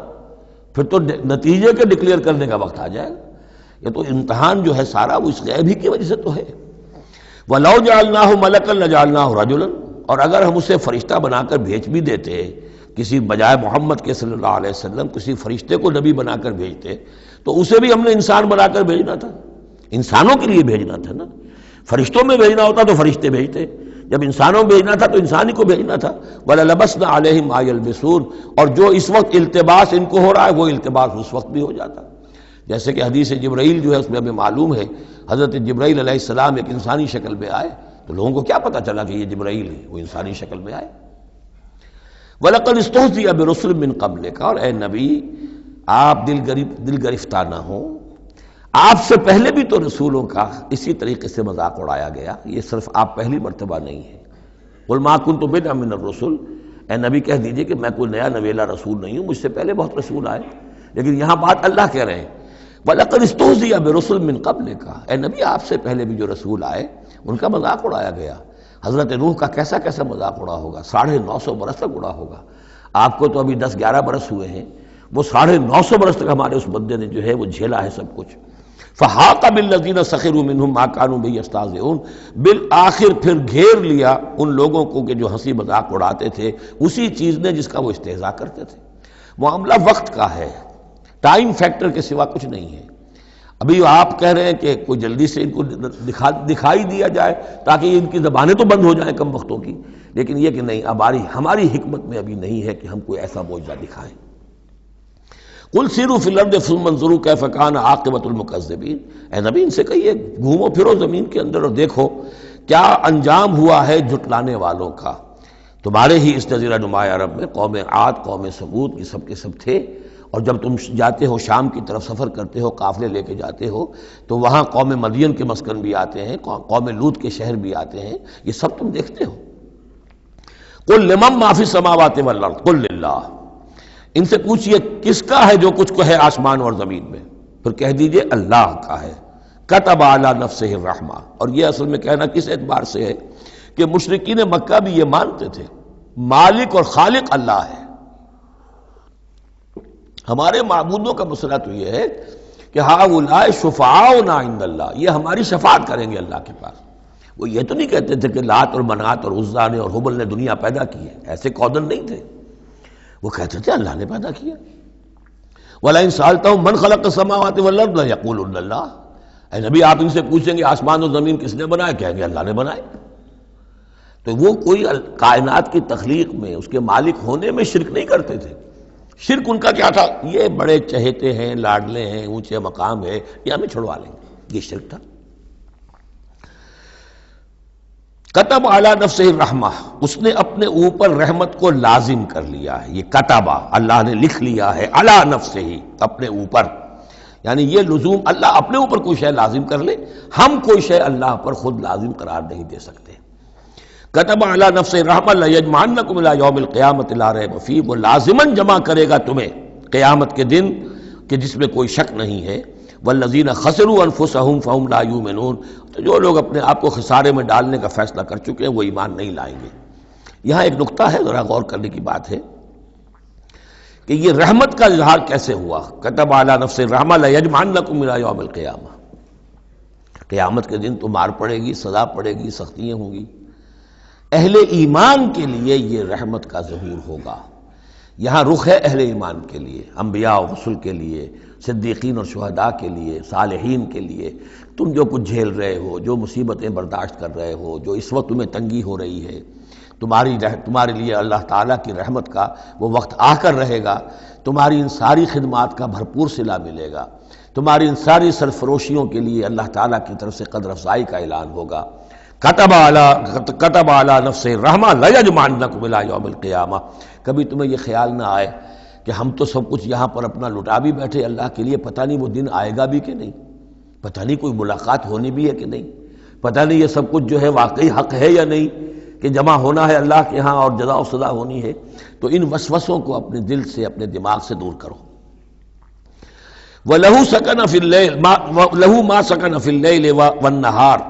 پھر تو نتیجے کے ڈکلیئر کرنے کا وقت آ جائے گا۔ یہ تو امتحان جو ہے سارا وہ اس غیب ہی کی وجہ سے تو ہے۔ وَلَوْ جَعَلْنَاهُ مَلَكًا لَجَعَلْنَاهُ رَجُلًا، اور اگر ہم اسے فرشتہ بنا کر بھیج بھی دیتے، کسی بجائے محمد کے صلی اللہ علیہ وسلم کسی فرشتے کو نبی بنا کر بھیجتے، تو اسے بھی ہم نے انسان بنا کر بھیجنا تھا، انسانوں کے لیے بھیجنا تھا نا۔ فرشتوں میں بھیجنا ہوتا تو فرشتے بھیجتے، جب انسانوں میں بھیجنا تھا تو انسانی کو بھیجنا تھا۔ وَلَلَبَسْنَا عَلَيْهِمْ مَا يَلْبِسُونَ، اور جو اس وقت التباس ان کو ہو رہا ہے وہ التباس اس وقت بھی ہو جاتا، جیسے کہ حدیث جبرائیل جو ہے اس میں ہمیں معلوم ہے، حضرت جبرائیل علیہ السلام ایک انسانی شکل میں آئے تو لوگوں کو کیا پتہ چلا کہ یہ جبرائیل ہے، وہ انسانی شکل میں آئے۔ وَلَقَدِ اسْتُهْزِئَ بِرُسُلٍ مِّن قَبْلِكَ، اور اے نبی آپ دل گرفتہ نہ ہوں، آپ سے پہلے بھی تو رسولوں کا اسی طریقے سے مذاق اڑایا گیا، یہ صرف آپ پہلی مرتبہ نہیں ہے۔ قُلْ مَا كُنْتُ بِدْعًا مِّنَ الرُّسُلِ، اے نبی کہہ دیجئے کہ میں کوئی نیا نویلا رسول نہیں ہوں، مجھ سے پہلے بہت رسول آئے، لیکن یہاں بات اللہ کہہ رہے ہیں وَلَقَدِ اسْتُهْزِئَ بِرُسُلٍ مِّن قَبْلِكَ، اے نبی آپ سے پہلے بھی جو رسول آئے ان کا مذاق اڑایا گیا۔ حضرت نوح کا کیسا کیسا مذاق اڑا ہوگا، 950 برس تک اڑا ہوگا۔ آپ کو تو ابھی 10-11 برس ہوئے ہیں، وہ 950 برس تک ہمارے اس بندے نے جو ہے وہ جھیلا ہے سب کچھ۔ فحاق بالذین سخروا منہم ما کانوا بہ یستہزئون، بالآخر پھر گھیر لیا ان لوگوں کو کہ جو ہنسی مذاق اڑاتے تھے اسی چیز نے جس کا وہ استہزاء کرتے تھے۔ معاملہ وقت کا ہے، ٹائم فیکٹر کے سوا کچھ نہیں ہے۔ ابھی آپ کہہ رہے ہیں کہ کوئی جلدی سے ان کو دکھائی دیا جائے تاکہ ان کی زبانیں تو بند ہو جائیں کم وقتوں کی، لیکن یہ کہ نہیں، اب ہماری حکمت میں ابھی نہیں ہے کہ ہم کوئی ایسا معجزہ دکھائیں۔ قل سیروا فی الارض ثم انظروا کیف کان عاقبۃ المکذبین، اے نبی ان سے کہیے گھومو پھرو زمین کے اندر اور دیکھو کیا انجام ہوا ہے جھٹلانے والوں کا۔ تمہارے ہی اس جزیرہ نما عرب میں قوم عاد، قوم ثمود یہ سب کے سب تھے، اور جب تم جاتے ہو شام کی طرف سفر کرتے ہو، قافلے لے کے جاتے ہو، تو وہاں قوم مدین کے مسکن بھی آتے ہیں، قوم لوط کے شہر بھی آتے ہیں، یہ سب تم دیکھتے ہو۔ قل لمن ما فی السماوات والارض قل للہ، ان سے پوچھئے کس کا ہے جو کچھ کو ہے آسمان اور زمین میں، پھر کہہ دیجئے اللہ کا ہے۔ کتب علی نفسہ الرحمہ، اور یہ اصل میں کہنا کس اعتبار سے ہے کہ مشرکین مکہ بھی یہ مانتے تھے مالک اور خالق اللہ ہے۔ ہمارے معبودوں کا مسئلہ تو یہ ہے کہ ہؤلاء شفعاؤنا عند اللہ، یہ ہماری شفاعت کریں گے اللہ کے پاس۔ وہ یہ تو نہیں کہتے تھے کہ لات اور منات اور عزا نے اور حبل نے دنیا پیدا کی ہے، ایسے کودن نہیں تھے، وہ کہتے تھے اللہ نے پیدا کیا۔ وَلَئِن سَأَلْتَهُم مَّنْ خَلَقَ السَّمَاوَاتِ وَالْأَرْضَ لَيَقُولُنَّ اللَّهُ، اے نبی آپ ان سے پوچھیں گے آسمان اور زمین کس نے بنائے، کہیں گے اللہ نے بنائے۔ تو وہ کوئی کائنات کی تخلیق میں اس کے مالک ہونے میں شرک نہیں کرتے تھے۔ شرک ان کا کیا تھا، یہ بڑے چہیتے ہیں، لاڈلے ہیں، اونچے مقام ہے، یہ ہمیں چھڑوا لیں گے، یہ شرک تھا۔ کتب علی نفسہ الرحمہ، اس نے اپنے اوپر رحمت کو لازم کر لیا ہے، یہ کتبہ اللہ نے لکھ لیا ہے، علی نفسہ ہی اپنے اوپر، یعنی یہ لزوم اللہ اپنے اوپر کوئی شے لازم کر لے، ہم کوئی شے اللہ پر خود لازم قرار نہیں دے سکتے۔ کتب علی نفسہ الرحمہ لیجمعنکم الی یوم القیامۃ لا ریب فیہ، وہ لازماً جمع کرے گا تمہیں قیامت کے دن کہ جس میں کوئی شک نہیں ہے۔ والذین خسروا انفسہم فہم لا یؤمنون، تو جو لوگ اپنے آپ کو خسارے میں ڈالنے کا فیصلہ کر چکے ہیں وہ ایمان نہیں لائیں گے۔ یہاں ایک نقطہ ہے، ذرا غور کرنے کی بات ہے کہ یہ رحمت کا اظہار کیسے ہوا۔ کتب علی نفس الرحمہ لیجمعنکم الی یوم القیامہ، قیامت کے دن تو مار پڑے گی، سزا پڑے گی، سختیاں ہوں گی۔ اہل ایمان کے لیے یہ رحمت کا ظہور ہوگا، یہاں رخ ہے اہل ایمان کے لیے، انبیاء و رسل کے لیے، صدیقین اور شہداء کے لیے، صالحین کے لیے۔ تم جو کچھ جھیل رہے ہو، جو مصیبتیں برداشت کر رہے ہو، جو اس وقت تمہیں تنگی ہو رہی ہے، تمہارے لیے اللہ تعالیٰ کی رحمت کا وہ وقت آ کر رہے گا، تمہاری ان ساری خدمات کا بھرپور صلہ ملے گا، تمہاری ان ساری سرفروشیوں کے لیے اللہ تعالیٰ کی طرف سے قدر افزائی کا اعلان ہوگا۔ کتب علی نفسہ الرحمہ لیجمعنکم الی یوم القیامہ۔ کبھی تمہیں یہ خیال نہ آئے کہ ہم تو سب کچھ یہاں پر اپنا لٹا بھی بیٹھے اللہ کے لیے، پتہ نہیں وہ دن آئے گا بھی کہ نہیں، پتہ نہیں کوئی ملاقات ہونی بھی ہے کہ نہیں، پتہ نہیں یہ سب کچھ جو ہے واقعی حق ہے یا نہیں کہ جمع ہونا ہے اللہ کے ہاں اور جزا و سزا ہونی ہے۔ تو ان وسوسوں کو اپنے دل سے، اپنے دماغ سے دور کرو۔ وَلَهُ سَكَنَ فِي اللَّيْلِ لَهُ مَا سَكَنَ فِي اللَّيْلِ وَالنَّهَارِ،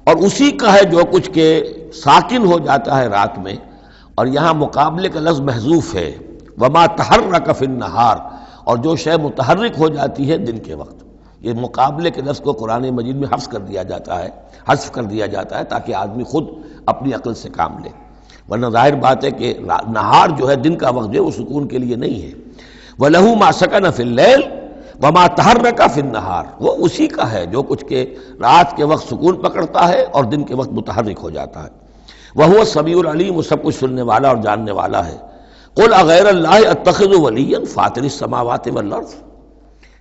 اور اسی کا ہے جو کچھ کہ ساکن ہو جاتا ہے رات میں، اور یہاں مقابلے کا لفظ محذوف ہے، وما تحرک فی النہار، اور جو شے متحرک ہو جاتی ہے دن کے وقت۔ یہ مقابلے کے لفظ کو قرآن مجید میں حذف کر دیا جاتا ہے تاکہ آدمی خود اپنی عقل سے کام لے، ورنہ ظاہر بات ہے کہ نہار جو ہے دن کا وقت جو ہے وہ سکون کے لیے نہیں ہے۔ وَلَهُ مَا سَكَنَ فِي اللَّيْلِ وَمَا تَحَرَّكَ فِي النَّهَارِ، وہ اسی کا ہے جو کچھ کہ رات کے وقت سکون پکڑتا ہے اور دن کے وقت متحرک ہو جاتا ہے۔ وَهُوَ السَّمِيعُ الْعَلِيمُ، وہ سب کچھ سننے والا اور جاننے والا ہے۔ قُلْ أَغَيْرَ اللَّهِ أَتَّخِذُ وَلِيًّا فَاطِرِ السَّمَاوَاتِ وَالْأَرْضِ،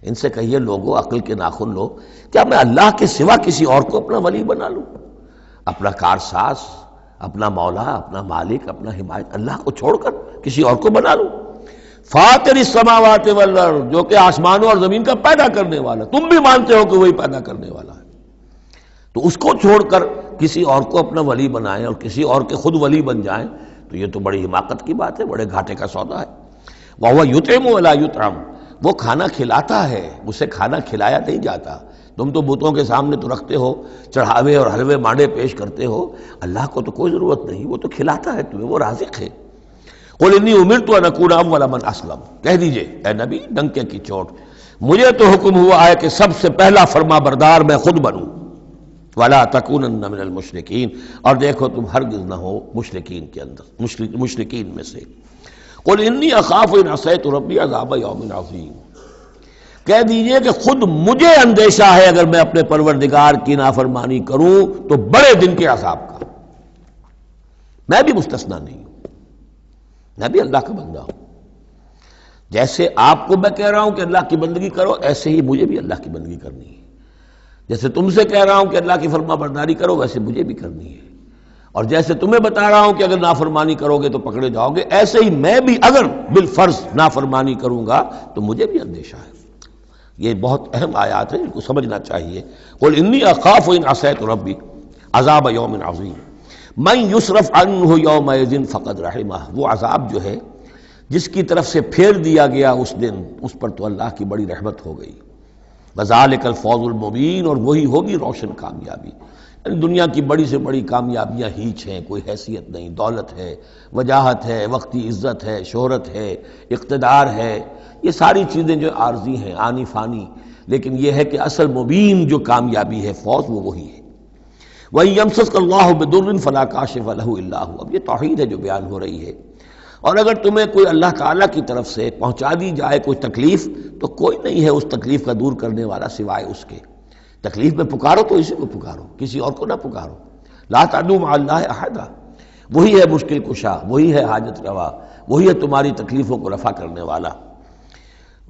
ان سے کہیے لوگو عقل کے ناخن لو، کیا میں اللہ کے سوا کسی اور کو اپنا ولی بنا لوں، اپنا کارساز، اپنا مولا، اپنا مالک، اپنا حمایت، اللہ کو چھوڑ کر کسی اور کو بنا لوں؟ فاطر السماوات والارض، جو کہ آسمانوں اور زمین کا پیدا کرنے والا، تم بھی مانتے ہو کہ وہی پیدا کرنے والا ہے، تو اس کو چھوڑ کر کسی اور کو اپنا ولی بنائیں اور کسی اور کے خود ولی بن جائیں، تو یہ تو بڑی حماقت کی بات ہے، بڑے گھاٹے کا سودا ہے۔ وَهُوَ يُطْعِمُ وَلَا يُطْعَمُ، وہ کھانا کھلاتا ہے، اسے کھانا کھلایا نہیں جاتا۔ تم تو بتوں کے سامنے تو رکھتے ہو، چڑھاوے اور حلوے مانڈے پیش کرتے ہو، اللہ کو تو کوئی ضرورت نہیں، وہ تو کھلاتا ہے تمہیں، وہ رازق ہے۔ قُلْ إِنِّي أُمِرْتُ أَنْ أَكُونَ أَوَّلَ مَنْ أَسْلَمَ، کہہ دیجئے اے نبی ڈنکے کی چوٹ، مجھے تو حکم ہوا ہے کہ سب سے پہلا فرما بردار میں خود بنوں۔ وَلَا تَكُونَنَّ مِنَ الْمُشْرِكِينَ، اور دیکھو تم ہرگز نہ ہو مشرکین کے اندر، مشرکین میں سے۔ قُلْ إِنِّي أَخَافُ إِنْ عَصَيْتُ رَبِّي عَذَابَ يَوْمٍ عَظِيمٍ، کہہ دیجئے کہ خود مجھے اندیشہ ہے اگر میں اپنے پروردگار کی نافرمانی کروں تو بڑے دن کے عذاب کا۔ میں بھی مستثنا نہیں ہوں، میں بھی اللہ کا بندہ ہوں۔ جیسے آپ کو میں کہہ رہا ہوں کہ اللہ کی بندگی کرو، ایسے ہی مجھے بھی اللہ کی بندگی کرنی ہے۔ جیسے تم سے کہہ رہا ہوں کہ اللہ کی فرما برداری کرو، ویسے مجھے بھی کرنی ہے۔ اور جیسے تمہیں بتا رہا ہوں کہ اگر نافرمانی کرو گے تو پکڑے جاؤ گے، ایسے ہی میں بھی اگر بالفرض نافرمانی کروں گا تو مجھے بھی اندیشہ ہے۔ یہ بہت اہم آیات ہیں، ان کو سمجھنا چاہیے۔ قل انی اخاف ان عصیت ربی عذاب یوم عظیم من یصرف عنہ یومئذ فقد رحمہ، وہ عذاب جو ہے جس کی طرف سے پھیر دیا گیا اس دن، اس پر تو اللہ کی بڑی رحمت ہو گئی۔ وذالک الفوز المبین، اور وہی ہوگی روشن کامیابی۔ یعنی دنیا کی بڑی سے بڑی کامیابیاں ہیچ ہیں، کوئی حیثیت نہیں، دولت ہے، وجاہت ہے، وقتی عزت ہے، شہرت ہے، اقتدار ہے، یہ ساری چیزیں جو عارضی ہیں، آنی فانی، لیکن یہ ہے کہ اصل مبین جو کامیابی ہے، فوز، وہ وہی ہے۔ وَإِن يَمْسَسْكَ اللَّهُ بِضُرٍّ فَلَا كَاشِفَ لَهُ إِلَّا هُوَ، اب یہ توحید ہے جو بیان ہو رہی ہے۔ اور اگر تمہیں کوئی اللہ تعالیٰ کی طرف سے پہنچا دی جائے کوئی تکلیف، تو کوئی نہیں ہے اس تکلیف کا دور کرنے والا سوائے اس کے۔ تکلیف میں پکارو تو اسی کو پکارو، کسی اور کو نہ پکارو۔ لا تدعوا مع اللہ احدا، وہی ہے مشکل کشا، وہی ہے حاجت روا، وہی ہے تمہاری تکلیفوں کو رفع کرنے والا۔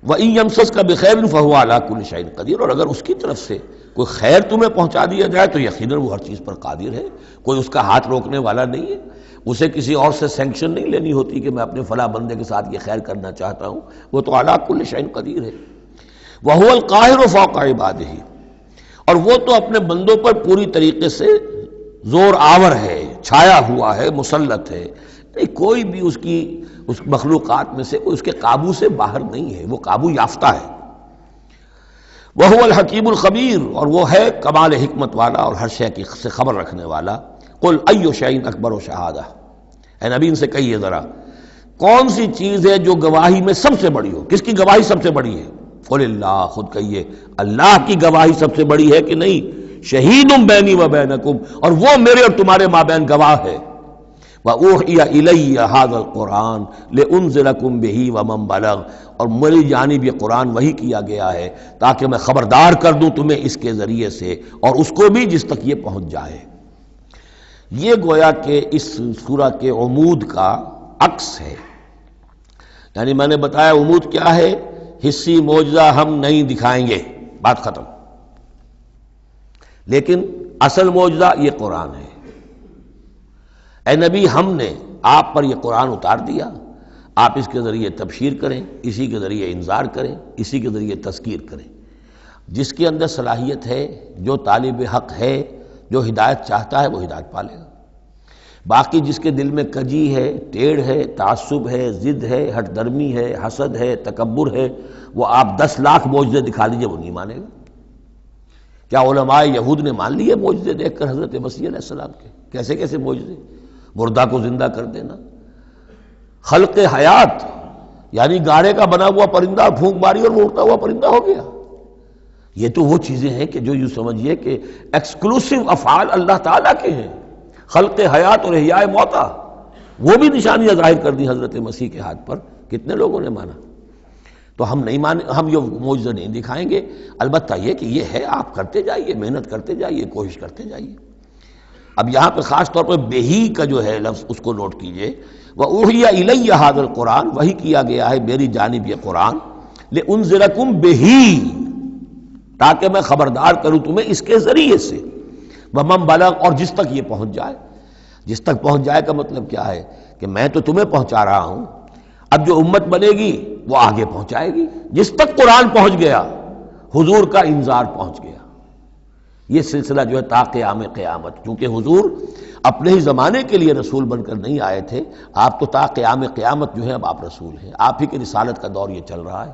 وَإِن يَمْسَسْكَ بِخَيْرٍ فَهُوَ عَلَى كُلِّ شَيْءٍ قَدِيرٌ، اور اگر اس کی طرف سے کوئی خیر تمہیں پہنچا دیا جائے تو یقیناً وہ ہر چیز پر قادر ہے، کوئی اس کا ہاتھ روکنے والا نہیں ہے۔ اسے کسی اور سے سینکشن نہیں لینی ہوتی کہ میں اپنے فلاں بندے کے ساتھ یہ خیر کرنا چاہتا ہوں، وہ تو عَلَى كُلِّ شَيْءٍ قَدِيرٌ ہے۔ وَهُوَ الْقَاهِرُ فَوْقَ عِبَادِهِ، اور وہ تو اپنے بندوں پر پوری طریقے سے زور آور ہے، چھایا ہوا ہے، مسلط ہے، کوئی بھی اس مخلوقات میں سے کوئی اس کے قابو سے باہر نہیں ہے، وہ قابو یافتہ ہے۔ وَهُوَ الْحَكِيمُ الْخَبِيرُ، اور وہ ہے کمال حکمت والا اور ہر شے کی سے خبر رکھنے والا۔ قُلْ أَيُّ شَيْءٍ أَكْبَرُ شَهَادَةً، اے نبی ان سے کہیے ذرا کون سی چیز ہے جو گواہی میں سب سے بڑی ہو؟ کس کی گواہی سب سے بڑی ہے؟ قُلِ اللَّهُ، خود کہیے اللہ کی گواہی سب سے بڑی ہے کہ نہیں؟ شہید بینی و بینکم، اور وہ میرے اور تمہارے مابین گواہ ہے۔ وَأُوحِيَ إِلَيَّ هَذَا الْقُرْآنُ لِأُنذِرَكُم بِهِ وَمَن بَلَغَ، اور میری جانب یہ قرآن وحی کیا گیا ہے تاکہ میں خبردار کر دوں تمہیں اس کے ذریعے سے، اور اس کو بھی جس تک یہ پہنچ جائے۔ یہ گویا کہ اس سورہ کے عمود کا عکس ہے۔ یعنی میں نے بتایا عمود کیا ہے، حصی معجزہ ہم نہیں دکھائیں گے، بات ختم۔ لیکن اصل معجزہ یہ قرآن ہے۔ اے نبی ہم نے آپ پر یہ قرآن اتار دیا، آپ اس کے ذریعے تبشیر کریں، اسی کے ذریعے انذار کریں، اسی کے ذریعے تذکیر کریں۔ جس کے اندر صلاحیت ہے، جو طالب حق ہے، جو ہدایت چاہتا ہے، وہ ہدایت پالے گا۔ باقی جس کے دل میں کجی ہے، ٹیڑھ ہے، تعصب ہے، ضد ہے، ہٹ درمی ہے، حسد ہے، تکبر ہے، وہ آپ 10 لاکھ معجزے دکھا دیجئے، وہ نہیں مانے گا۔ کیا علماء یہود نے مان لیے معجزے دیکھ کر حضرت مسیح علیہ السلام کے؟ کیسے کیسے معجزے، مردہ کو زندہ کر دینا، خلق حیات، یعنی گاڑے کا بنا ہوا پرندہ پھونک ماری اور وہ اڑتا ہوا پرندہ ہو گیا۔ یہ تو وہ چیزیں ہیں کہ جو یوں سمجھیے کہ ایکسکلوسیو افعال اللہ تعالیٰ کے ہیں، خلق حیات اور احیاء موتا، وہ بھی نشانیاں ظاہر کر دی حضرت مسیح کے ہاتھ پر، کتنے لوگوں نے مانا؟ تو ہم نہیں مانے، ہم یہ معجزہ نہیں دکھائیں گے۔ البتہ یہ کہ یہ ہے، آپ کرتے جائیے، محنت کرتے جائیے، کوشش کرتے جائیے۔ اب یہاں پہ خاص طور پر بہی کا جو ہے لفظ اس کو نوٹ کیجئے۔ وَأُوحِيَ إِلَيَّ هَذَا الْقُرْآنُ، وحی کیا گیا ہے میری جانب یہ قرآن، لِأُنذِرَكُم بِهِ، تاکہ میں خبردار کروں تمہیں اس کے ذریعے سے، وَمَن بَلَغَ، اور جس تک یہ پہنچ جائے۔ جس تک پہنچ جائے کا مطلب کیا ہے کہ میں تو تمہیں پہنچا رہا ہوں، اب جو امت بنے گی وہ آگے پہنچائے گی۔ جس تک قرآن پہنچ گیا، حضور کا انذار پہنچ گیا۔ یہ سلسلہ جو ہے تا قیام قیامت، کیونکہ حضور اپنے ہی زمانے کے لیے رسول بن کر نہیں آئے تھے، آپ تو تا قیام قیامت جو ہے اب آپ رسول ہیں، آپ ہی کی رسالت کا دور یہ چل رہا ہے۔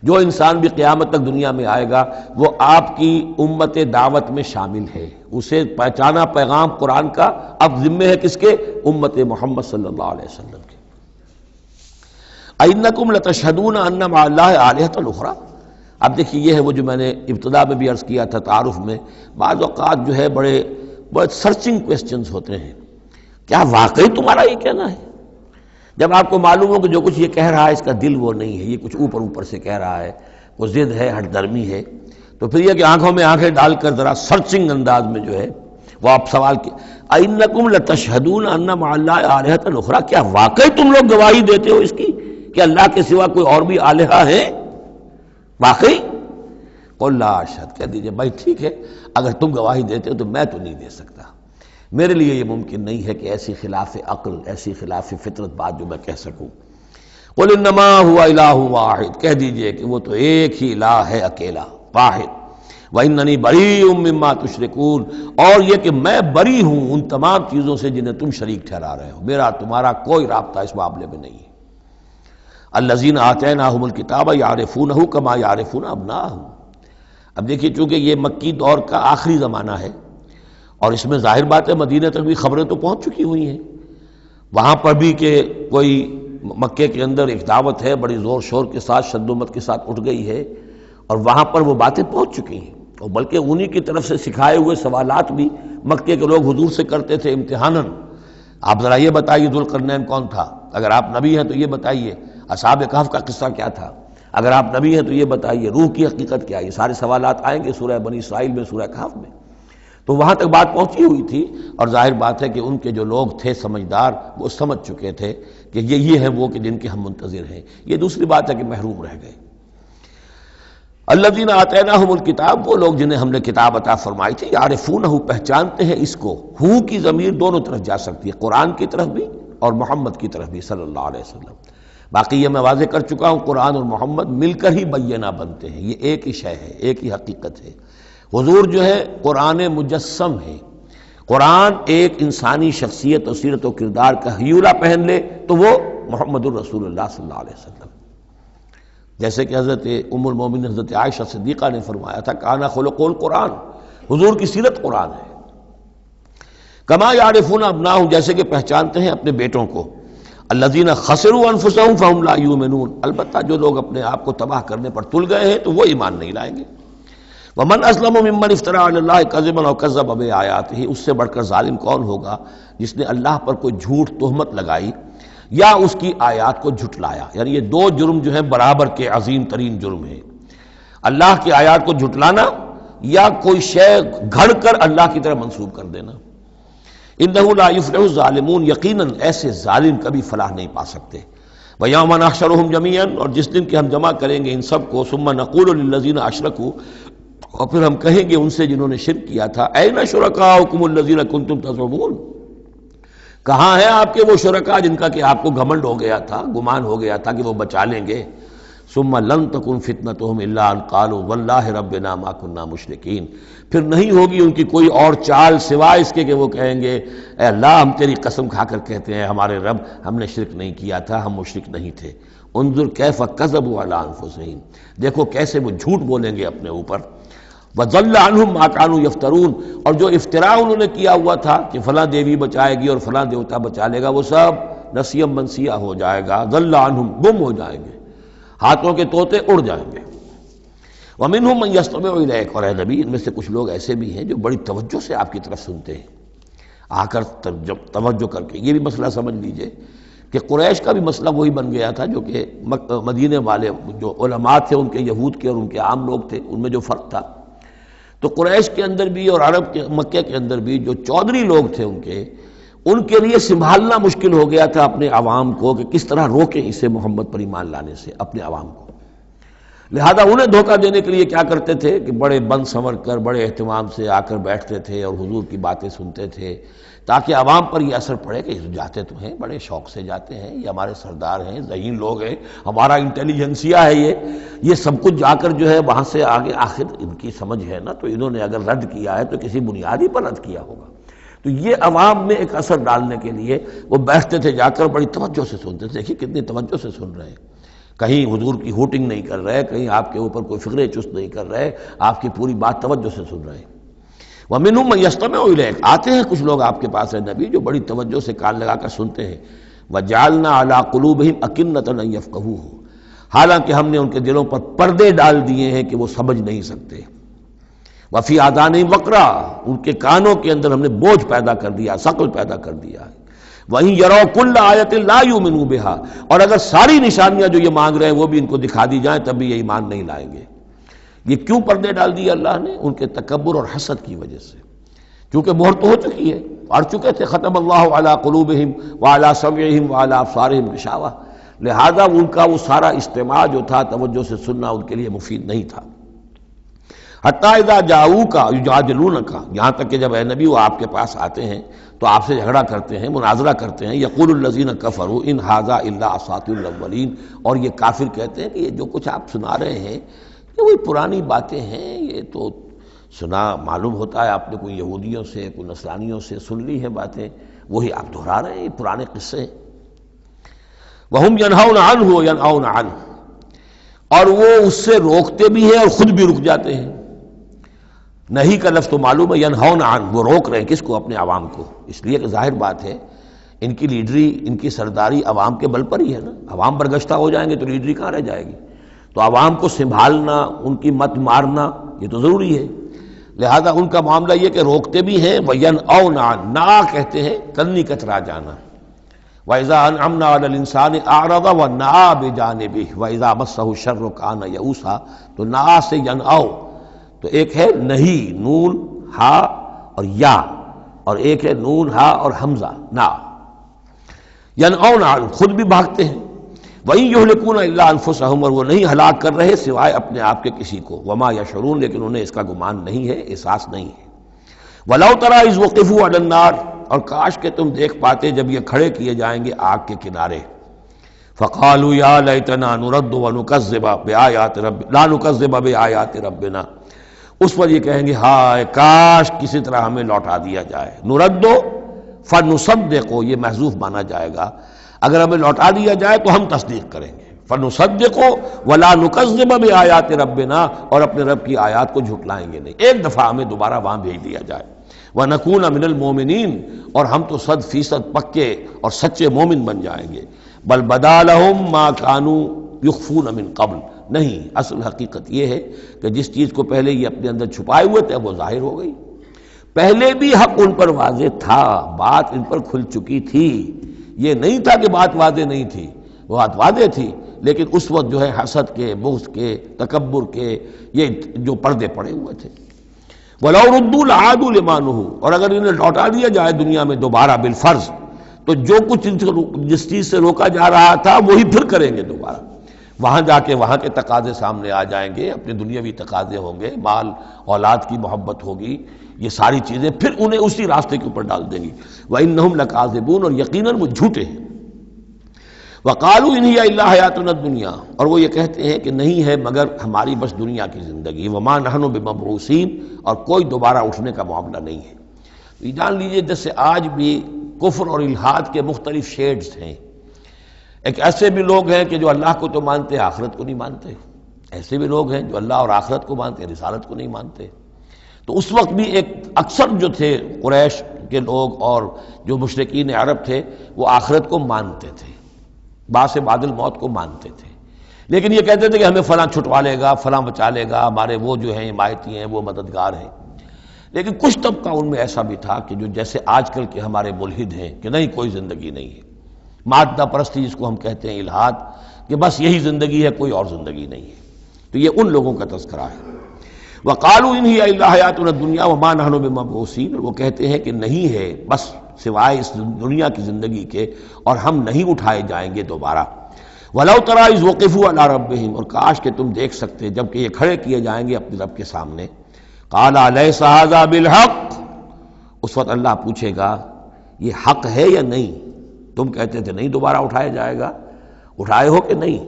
جو انسان بھی قیامت تک دنیا میں آئے گا وہ آپ کی امت دعوت میں شامل ہے، اسے پہچانا پیغام قرآن کا اب ذمہ ہے کس کے؟ امت محمد صلی اللہ علیہ وسلم کے۔ اَإِنَّكُمْ لَتَشْهَدُونَ أَنَّ مَعَ اللَّهِ آلِهَةً أُخْرَىٰ۔ اب دیکھیے یہ ہے وہ جو میں نے ابتدا میں بھی عرض کیا تھا تعارف میں، بعض اوقات جو ہے بڑے سرچنگ کویسچنز ہوتے ہیں، کیا واقعی تمہارا یہ کہنا ہے؟ جب آپ کو معلوم ہو کہ جو کچھ یہ کہہ رہا ہے اس کا دل وہ نہیں ہے، یہ کچھ اوپر اوپر سے کہہ رہا ہے، وہ ضد ہے، ہٹ درمی ہے، تو پھر یہ کہ آنکھوں میں آنکھیں ڈال کر ذرا سرچنگ انداز میں جو ہے وہ آپ سوال کی اَإِنَّكُمْ لَتَشْهَدُونَ أَنَّ مَعَ اللَّهِ آلِهَةً أُخْرَىٰ، کیا واقعی تم لوگ گواہی دیتے ہو اس کی کہ اللہ کے سوا کوئی اور بھی آلہہ ہے؟ واقعی؟ قُل لَا أَشْهَدُ، کہہ دیجئے بھائی ٹھیک ہے، اگر تم گواہی دیتے ہو تو میں تو نہیں دے سکتا، میرے لیے یہ ممکن نہیں ہے کہ ایسی خلاف عقل، ایسی خلاف فطرت بات جو میں کہہ سکوں۔ قُلْ إِنَّمَا هُوَ إِلَٰهٌ وَاحِدٌ، کہہ دیجئے کہ وہ تو ایک ہی الہ ہے، اکیلا، واحد۔ وَإِنَّنِي بَرِيءٌ مِّمَّا تُشْرِكُونَ، اور یہ کہ میں بری ہوں ان تمام چیزوں سے جنہیں تم شریک ٹھہرا رہے ہو، میرا تمہارا کوئی رابطہ اس معاملے میں نہیں ہے۔ الَّذِينَ آتَيْنَاهُمُ الْكِتَابَ يَعْرِفُونَهُ كَمَا يَعْرِفُونَ أَبْنَاءَهُمْ۔ اب دیکھیے چونکہ یہ مکی دور کا آخری زمانہ ہے اور اس میں ظاہر بات ہے مدینہ تک بھی خبریں تو پہنچ چکی ہوئی ہیں، وہاں پر بھی کہ کوئی مکے کے اندر ایک دعوت ہے بڑی زور شور کے ساتھ، شد و مت کے ساتھ اٹھ گئی ہے، اور وہاں پر وہ باتیں پہنچ چکی ہیں، اور بلکہ انہی کی طرف سے سکھائے ہوئے سوالات بھی مکے کے لوگ حضور سے کرتے تھے امتحاناً۔ آپ ذرا یہ بتائیے ذوالقرنین کون تھا؟ اگر آپ نبی ہیں تو یہ بتائیے، اصحاب کہف کا قصہ کیا تھا؟ اگر آپ نبی ہیں تو یہ بتائیے، روح کی حقیقت کیا ہے؟ یہ سارے سوالات آئیں گے سورہ بنی اسرائیل میں، سورہ کہف میں۔ تو وہاں تک بات پہنچی ہوئی تھی، اور ظاہر بات ہے کہ ان کے جو لوگ تھے سمجھدار وہ سمجھ چکے تھے کہ یہ ہیں وہ کہ جن کے ہم منتظر ہیں۔ یہ دوسری بات ہے کہ محروم رہ گئے۔ الذین آتیناہم الکتاب، وہ لوگ جنہیں ہم نے کتاب عطا فرمائی تھی، یعرفونہ، پہچانتے ہیں اس کو۔ ہو کی ضمیر دونوں طرف جا سکتی ہے، قرآن کی طرف بھی اور محمد کی طرف بھی صلی اللہ علیہ وسلم۔ باقی یہ میں واضح کر چکا ہوں، قرآن اور محمد مل کر ہی بینہ بنتے ہیں، یہ ایک ہی شے ہے، ایک ہی حقیقت ہے۔ حضور جو ہے قرآن مجسم ہے، قرآن ایک انسانی شخصیت اور سیرت و کردار کا ہیولہ پہن لے تو وہ محمد الرسول اللہ صلی اللہ علیہ وسلم، جیسے کہ حضرت ام المومنین حضرت عائشہ صدیقہ نے فرمایا تھا کانا خلق القرآن، حضور کی سیرت قرآن ہے۔ کما یعرفون ابناہم، جیسے کہ پہچانتے ہیں اپنے بیٹوں کو۔ الذین خسروا انفسهم فهم لا یؤمنون، البتہ جو لوگ اپنے آپ کو تباہ کرنے پر تل گئے ہیں تو وہ ایمان نہیں لائیں گے۔ ومن اسلم ممن افترى علی اللہ کذبا او کذب بآیاتہ، اس سے بڑھ کر ظالم کون ہوگا جس نے اللہ پر کوئی جھوٹ تہمت لگائی یا اس کی آیات کو جھٹلایا۔ یعنی یہ دو جرم جو ہیں برابر کے عظیم ترین جرم ہیں، اللہ کی آیات کو جھٹلانا یا کوئی شے گھڑ کر اللہ کی طرف منسوب کر دینا۔ انہ لا یفلح الظالمون، یقیناً ایسے ظالم کبھی فلاح نہیں پا سکتے۔ ویوم نحشرہم جمیعا، اور جس دن کہ ہم جمع کریں گے ان سب کو، ثم نقول للذین اشرکوا، اور پھر ہم کہیں گے ان سے جنہوں نے شرک کیا تھا، این شرکاؤکم الذین کنتم تزعمون، کہاں ہیں آپ کے وہ شرکا جن کا کہ آپ کو گھمنڈ ہو گیا تھا، گمان ہو گیا تھا کہ وہ بچا لیں گے۔ ثم لن تکن فتنتہم الا ان قالوا واللہ ربنا ما کننا مشرکین، پھر نہیں ہوگی ان کی کوئی اور چال سوائے اس کے کہ وہ کہیں گے اے اللہ ہم تیری قسم کھا کر کہتے ہیں ہمارے رب ہم نے شرک نہیں کیا تھا، ہم مشرک نہیں تھے۔ انظر کیف کذبوا علی انفسہم، دیکھو کیسے وہ جھوٹ بولیں گے اپنے اوپر۔ وَضَلَّ عَنْهُمْ مَا كَانُوا يَفْتَرُونَ، اور جو افتراء انہوں نے کیا ہوا تھا کہ فلاں دیوی بچائے گی اور فلاں دیوتا بچا لے گا، وہ سب نسیم منسیہ ہو جائے گا، ضل عنہم، گم ہو جائیں گے، ہاتھوں کے طوطے اڑ جائیں گے۔ وَمِنْهُمْ مَنْ يَسْتَمِعُ إِلَيْكَ، اور اے نبی ان میں سے کچھ لوگ ایسے بھی ہیں جو بڑی توجہ سے آپ کی طرف سنتے ہیں، آ کر توجہ کر کے۔ یہ بھی مسئلہ سمجھ لیجئے کہ قریش کا بھی مسئلہ وہی بن گیا تھا جو کہ مدینے والے جو علماء تھے ان کے، یہود کے اور ان کے عام لوگ تھے، ان میں جو فرق تھا، تو قریش کے اندر بھی اور عرب کے مکہ کے اندر بھی جو چودھری لوگ تھے ان کے لیے سنبھالنا مشکل ہو گیا تھا اپنے عوام کو کہ کس طرح روکیں اسے محمد پر ایمان لانے سے اپنے عوام کو۔ لہذا انہیں دھوکہ دینے کے لیے کیا کرتے تھے کہ بڑے بند سنور کر بڑے اہتمام سے آ کر بیٹھتے تھے اور حضور کی باتیں سنتے تھے، تاکہ عوام پر یہ اثر پڑے کہ جاتے تو ہیں، بڑے شوق سے جاتے ہیں، یہ ہمارے سردار ہیں، ذہین لوگ ہیں، ہمارا انٹیلیجنسیا ہے، یہ سب کچھ جا کر جو ہے وہاں سے آگے آخر ان کی سمجھ ہے نا، تو انہوں نے اگر رد کیا ہے تو کسی بنیادی پر رد کیا ہوگا۔ تو یہ عوام میں ایک اثر ڈالنے کے لیے وہ بیٹھتے تھے، جا کر بڑی توجہ سے سنتے تھے۔ دیکھیے کتنی توجہ سے سن رہے ہیں، کہیں حضور کی ہوٹنگ نہیں کر رہے، کہیں آپ کے اوپر کوئی فکرے چست نہیں کر رہے، آپ کی پوری بات توجہ سے سن رہے ہیں۔ وَمِنْهُمْ مَن يَسْتَمِعُ إِلَيْكَ، آتے ہیں کچھ لوگ آپ کے پاس ہے نبی جو بڑی توجہ سے کان لگا کر سنتے ہیں۔ وَجَعَلْنَا عَلَىٰ قُلُوبِهِمْ أَكِنَّةً أَن يَفْقَهُوهُ، حالانکہ ہم نے ان کے دلوں پر پردے ڈال دیے ہیں کہ وہ سمجھ نہیں سکتے۔ وَفِي آذَانِهِمْ وَقْرًا، ان کے کانوں کے اندر ہم نے بوجھ پیدا کر دیا، ثقل پیدا کر دیا ہے۔ وَإِن يَرَوْا كُلَّ آيَةٍ لَا يُؤْمِنُوا بِهَا، اور اگر ساری نشانیاں جو یہ مانگ رہے ہیں وہ بھی ان کو دکھا دی جائیں تب بھی یہ ایمان نہیں لائیں گے۔ یہ کیوں پردے ڈال دیے اللہ نے؟ ان کے تکبر اور حسد کی وجہ سے، کیونکہ مہر تو ہو چکی ہے، پڑھ چکے تھے ختم اللہ علی قلوبہم وعلی سمعہم وعلی ابصارہم غشاوہ، لہذا ان کا وہ سارا استماع جو تھا، توجہ سے سننا ان کے لیے مفید نہیں تھا۔ حتیٰ اذا جاؤوک یجادلونک، یہاں تک کہ جب اے نبی وہ آپ کے پاس آتے ہیں تو آپ سے جھگڑا کرتے ہیں، مناظرہ کرتے ہیں۔ یقول الذین کفروا ان ھذا الا اساطیر الاولین، اور یہ کافر کہتے ہیں کہ یہ جو کچھ آپ سنا رہے ہیں یہ وہی پرانی باتیں ہیں، یہ تو سنا معلوم ہوتا ہے آپ نے کوئی یہودیوں سے کوئی نصرانیوں سے سن لی ہے باتیں، وہی آپ دہرا رہے ہیں، یہ پرانے قصے ہیں۔ وَهُمْ يَنْهَوْنَ عَنْهُ وَيَنْأَوْنَ عَنْهُ، اور وہ اس سے روکتے بھی ہیں اور خود بھی رک جاتے ہیں۔ نہیں کا لفظ تو معلوم ہے، يَنْهَوْنَ عَنْهُ، وہ روک رہے ہیں کس کو؟ اپنے عوام کو، اس لیے کہ ظاہر بات ہے ان کی لیڈری، ان کی سرداری عوام کے بل پر ہی ہے نا، عوام برگشتہ ہو جائیں گے تو لیڈری کہاں رہ جائے گی؟ تو عوام کو سنبھالنا، ان کی مت مارنا یہ تو ضروری ہے، لہذا ان کا معاملہ یہ کہ روکتے بھی ہیں۔ وَيَنْأَوْنَ عَنْهُ، نا کہتے ہیں کنی کترا جانا۔ وَإِذَا أَنْعَمْنَا عَلَى الْإِنسَانِ أَعْرَضَ وَنَأَىٰ بِجَانِبِهِ وَإِذَا مَسَّهُ الشَّرُّ كَانَ يَئُوسًا، تو نا سے ینعو، تو ایک ہے نہیں نون ہا اور یا، اور ایک ہے نون ہا اور حمزہ نا۔ ینعون عنہ، خود بھی بھاگتے ہیں۔ وَإِن يُهْلِكُونَ إِلَّا أَنفُسَهُمْ، اور وہ نہیں ہلاک کر رہے سوائے اپنے آپ کے کسی کو۔ وَمَا يَشْعُرُونَ، لیکن انہیں اس کا گمان نہیں ہے، احساس نہیں ہے۔ وَلَوْ تَرَىٰ إِذْ وُقِفُوا عَلَى النَّارِ، اور کاش کہ تم دیکھ پاتے جب یہ کھڑے کیے جائیں گے آگ کے کنارے۔ فَقَالُوا يَا لَيْتَنَا نُرَدُّ وَنُكَذِّبَ بِآيَاتِ رَبِّنَا لَا نُكَذِّبَ بِآيَاتِ رَبِّنَا، اس پر یہ کہیں گے ہائے کاش کسی طرح ہمیں لوٹا دیا جائے۔ نُرَدُّ فَنُصَدِّقُ، یہ محذوف مانا جائے گا، اگر ہمیں لوٹا دیا جائے تو ہم تصدیق کریں گے۔ فَنُصَدِّقُ وَلَا نُكَذِّبَ بِآيَاتِ رَبِّنَا، اور اپنے رب کی آیات کو جھٹلائیں گے نہیں، ایک دفعہ ہمیں دوبارہ وہاں بھیج دیا جائے۔ وَنَكُونَ مِنَ الْمُؤْمِنِينَ، اور ہم تو 100% پکے اور سچے مومن بن جائیں گے۔ بل بدا لَهُم مَا كَانُوا يُخْفُونَ مِن قَبْلُ، نہیں، اصل حقیقت یہ ہے کہ جس چیز کو پہلے یہ اپنے اندر چھپائے ہوئے تھے وہ ظاہر ہو گئی۔ پہلے بھی حق ان پر واضح تھا، بات ان پر کھل چکی تھی، یہ نہیں تھا کہ بات واضح نہیں تھی، وہ بات واضح تھی، لیکن اس وقت جو ہے حسد کے، بغض کے، تکبر کے یہ جو پردے پڑے ہوئے تھے۔ وَلَوْ رُدُّوا لَعَادُوا لِمَا نُهُوا، اور اگر انہیں لوٹا دیا جائے دنیا میں دوبارہ بالفرض، تو جو کچھ جس چیز سے روکا جا رہا تھا وہی پھر کریں گے دوبارہ، وہاں جا کے وہاں کے تقاضے سامنے آ جائیں گے، اپنے دنیاوی تقاضے ہوں گے، مال اولاد کی محبت ہوگی، یہ ساری چیزیں پھر انہیں اسی راستے کے اوپر ڈال دیں گی۔ وَإِنَّهُمْ لَكَاذِبُونَ، اور یقیناً وہ جھوٹے ہیں۔ وَقَالُوا إِنْ هِيَ إِلَّا حَيَاتُنَا الدُّنْيَا، اور وہ یہ کہتے ہیں کہ نہیں ہے مگر ہماری بس دنیا کی زندگی۔ وَمَا نَحْنُ بِمَبْعُوثِينَ، اور کوئی دوبارہ اٹھنے کا معاملہ نہیں ہے۔ یہ جان لیجئے جیسے آج بھی کفر اور الحاد کے مختلف شیڈز ہیں، ایک ایسے بھی لوگ ہیں کہ جو اللہ کو تو مانتے آخرت کو نہیں مانتے، ایسے بھی لوگ ہیں جو اللہ اور آخرت کو مانتے رسالت کو نہیں مانتے۔ تو اس وقت بھی ایک اکثر جو تھے قریش کے لوگ اور جو مشرکین عرب تھے وہ آخرت کو مانتے تھے، باعث بعد الموت کو مانتے تھے، لیکن یہ کہتے تھے کہ ہمیں فلاں چھٹوا لے گا، فلاں بچا لے گا، ہمارے وہ جو ہیں حمایتی ہیں، وہ مددگار ہیں۔ لیکن کچھ طبقہ ان میں ایسا بھی تھا کہ جو جیسے آج کل کے ہمارے ملحد ہیں کہ نہیں کوئی زندگی نہیں ہے، مادہ پرستی جس کو ہم کہتے ہیں الحاد، کہ بس یہی زندگی ہے، کوئی اور زندگی نہیں ہے۔ تو یہ ان لوگوں کا تذکرہ ہے۔ وَقَالُوا إِنْ هِيَ إِلَّا حَيَاتُنَا الدُّنْيَا وَمَا نَحْنُ بِمَبْعُوثِينَ، وہ کہتے ہیں کہ نہیں ہے بس سوائے اس دنیا کی زندگی کے، اور ہم نہیں اٹھائے جائیں گے دوبارہ۔ وَلَوْ تَرَىٰ إِذْ وُقِفُوا عَلَىٰ رَبِّهِمْ، اور کاش کہ تم دیکھ سکتے جب کہ یہ کھڑے کیے جائیں گے اپنے رب کے سامنے. قَالَ أَلَيْسَ هَٰذَا بِالْحَقِّ، اس وقت اللہ پوچھے گا یہ حق ہے یا نہیں؟ تم کہتے تھے نہیں دوبارہ اٹھایا جائے گا، اٹھائے ہو کہ نہیں؟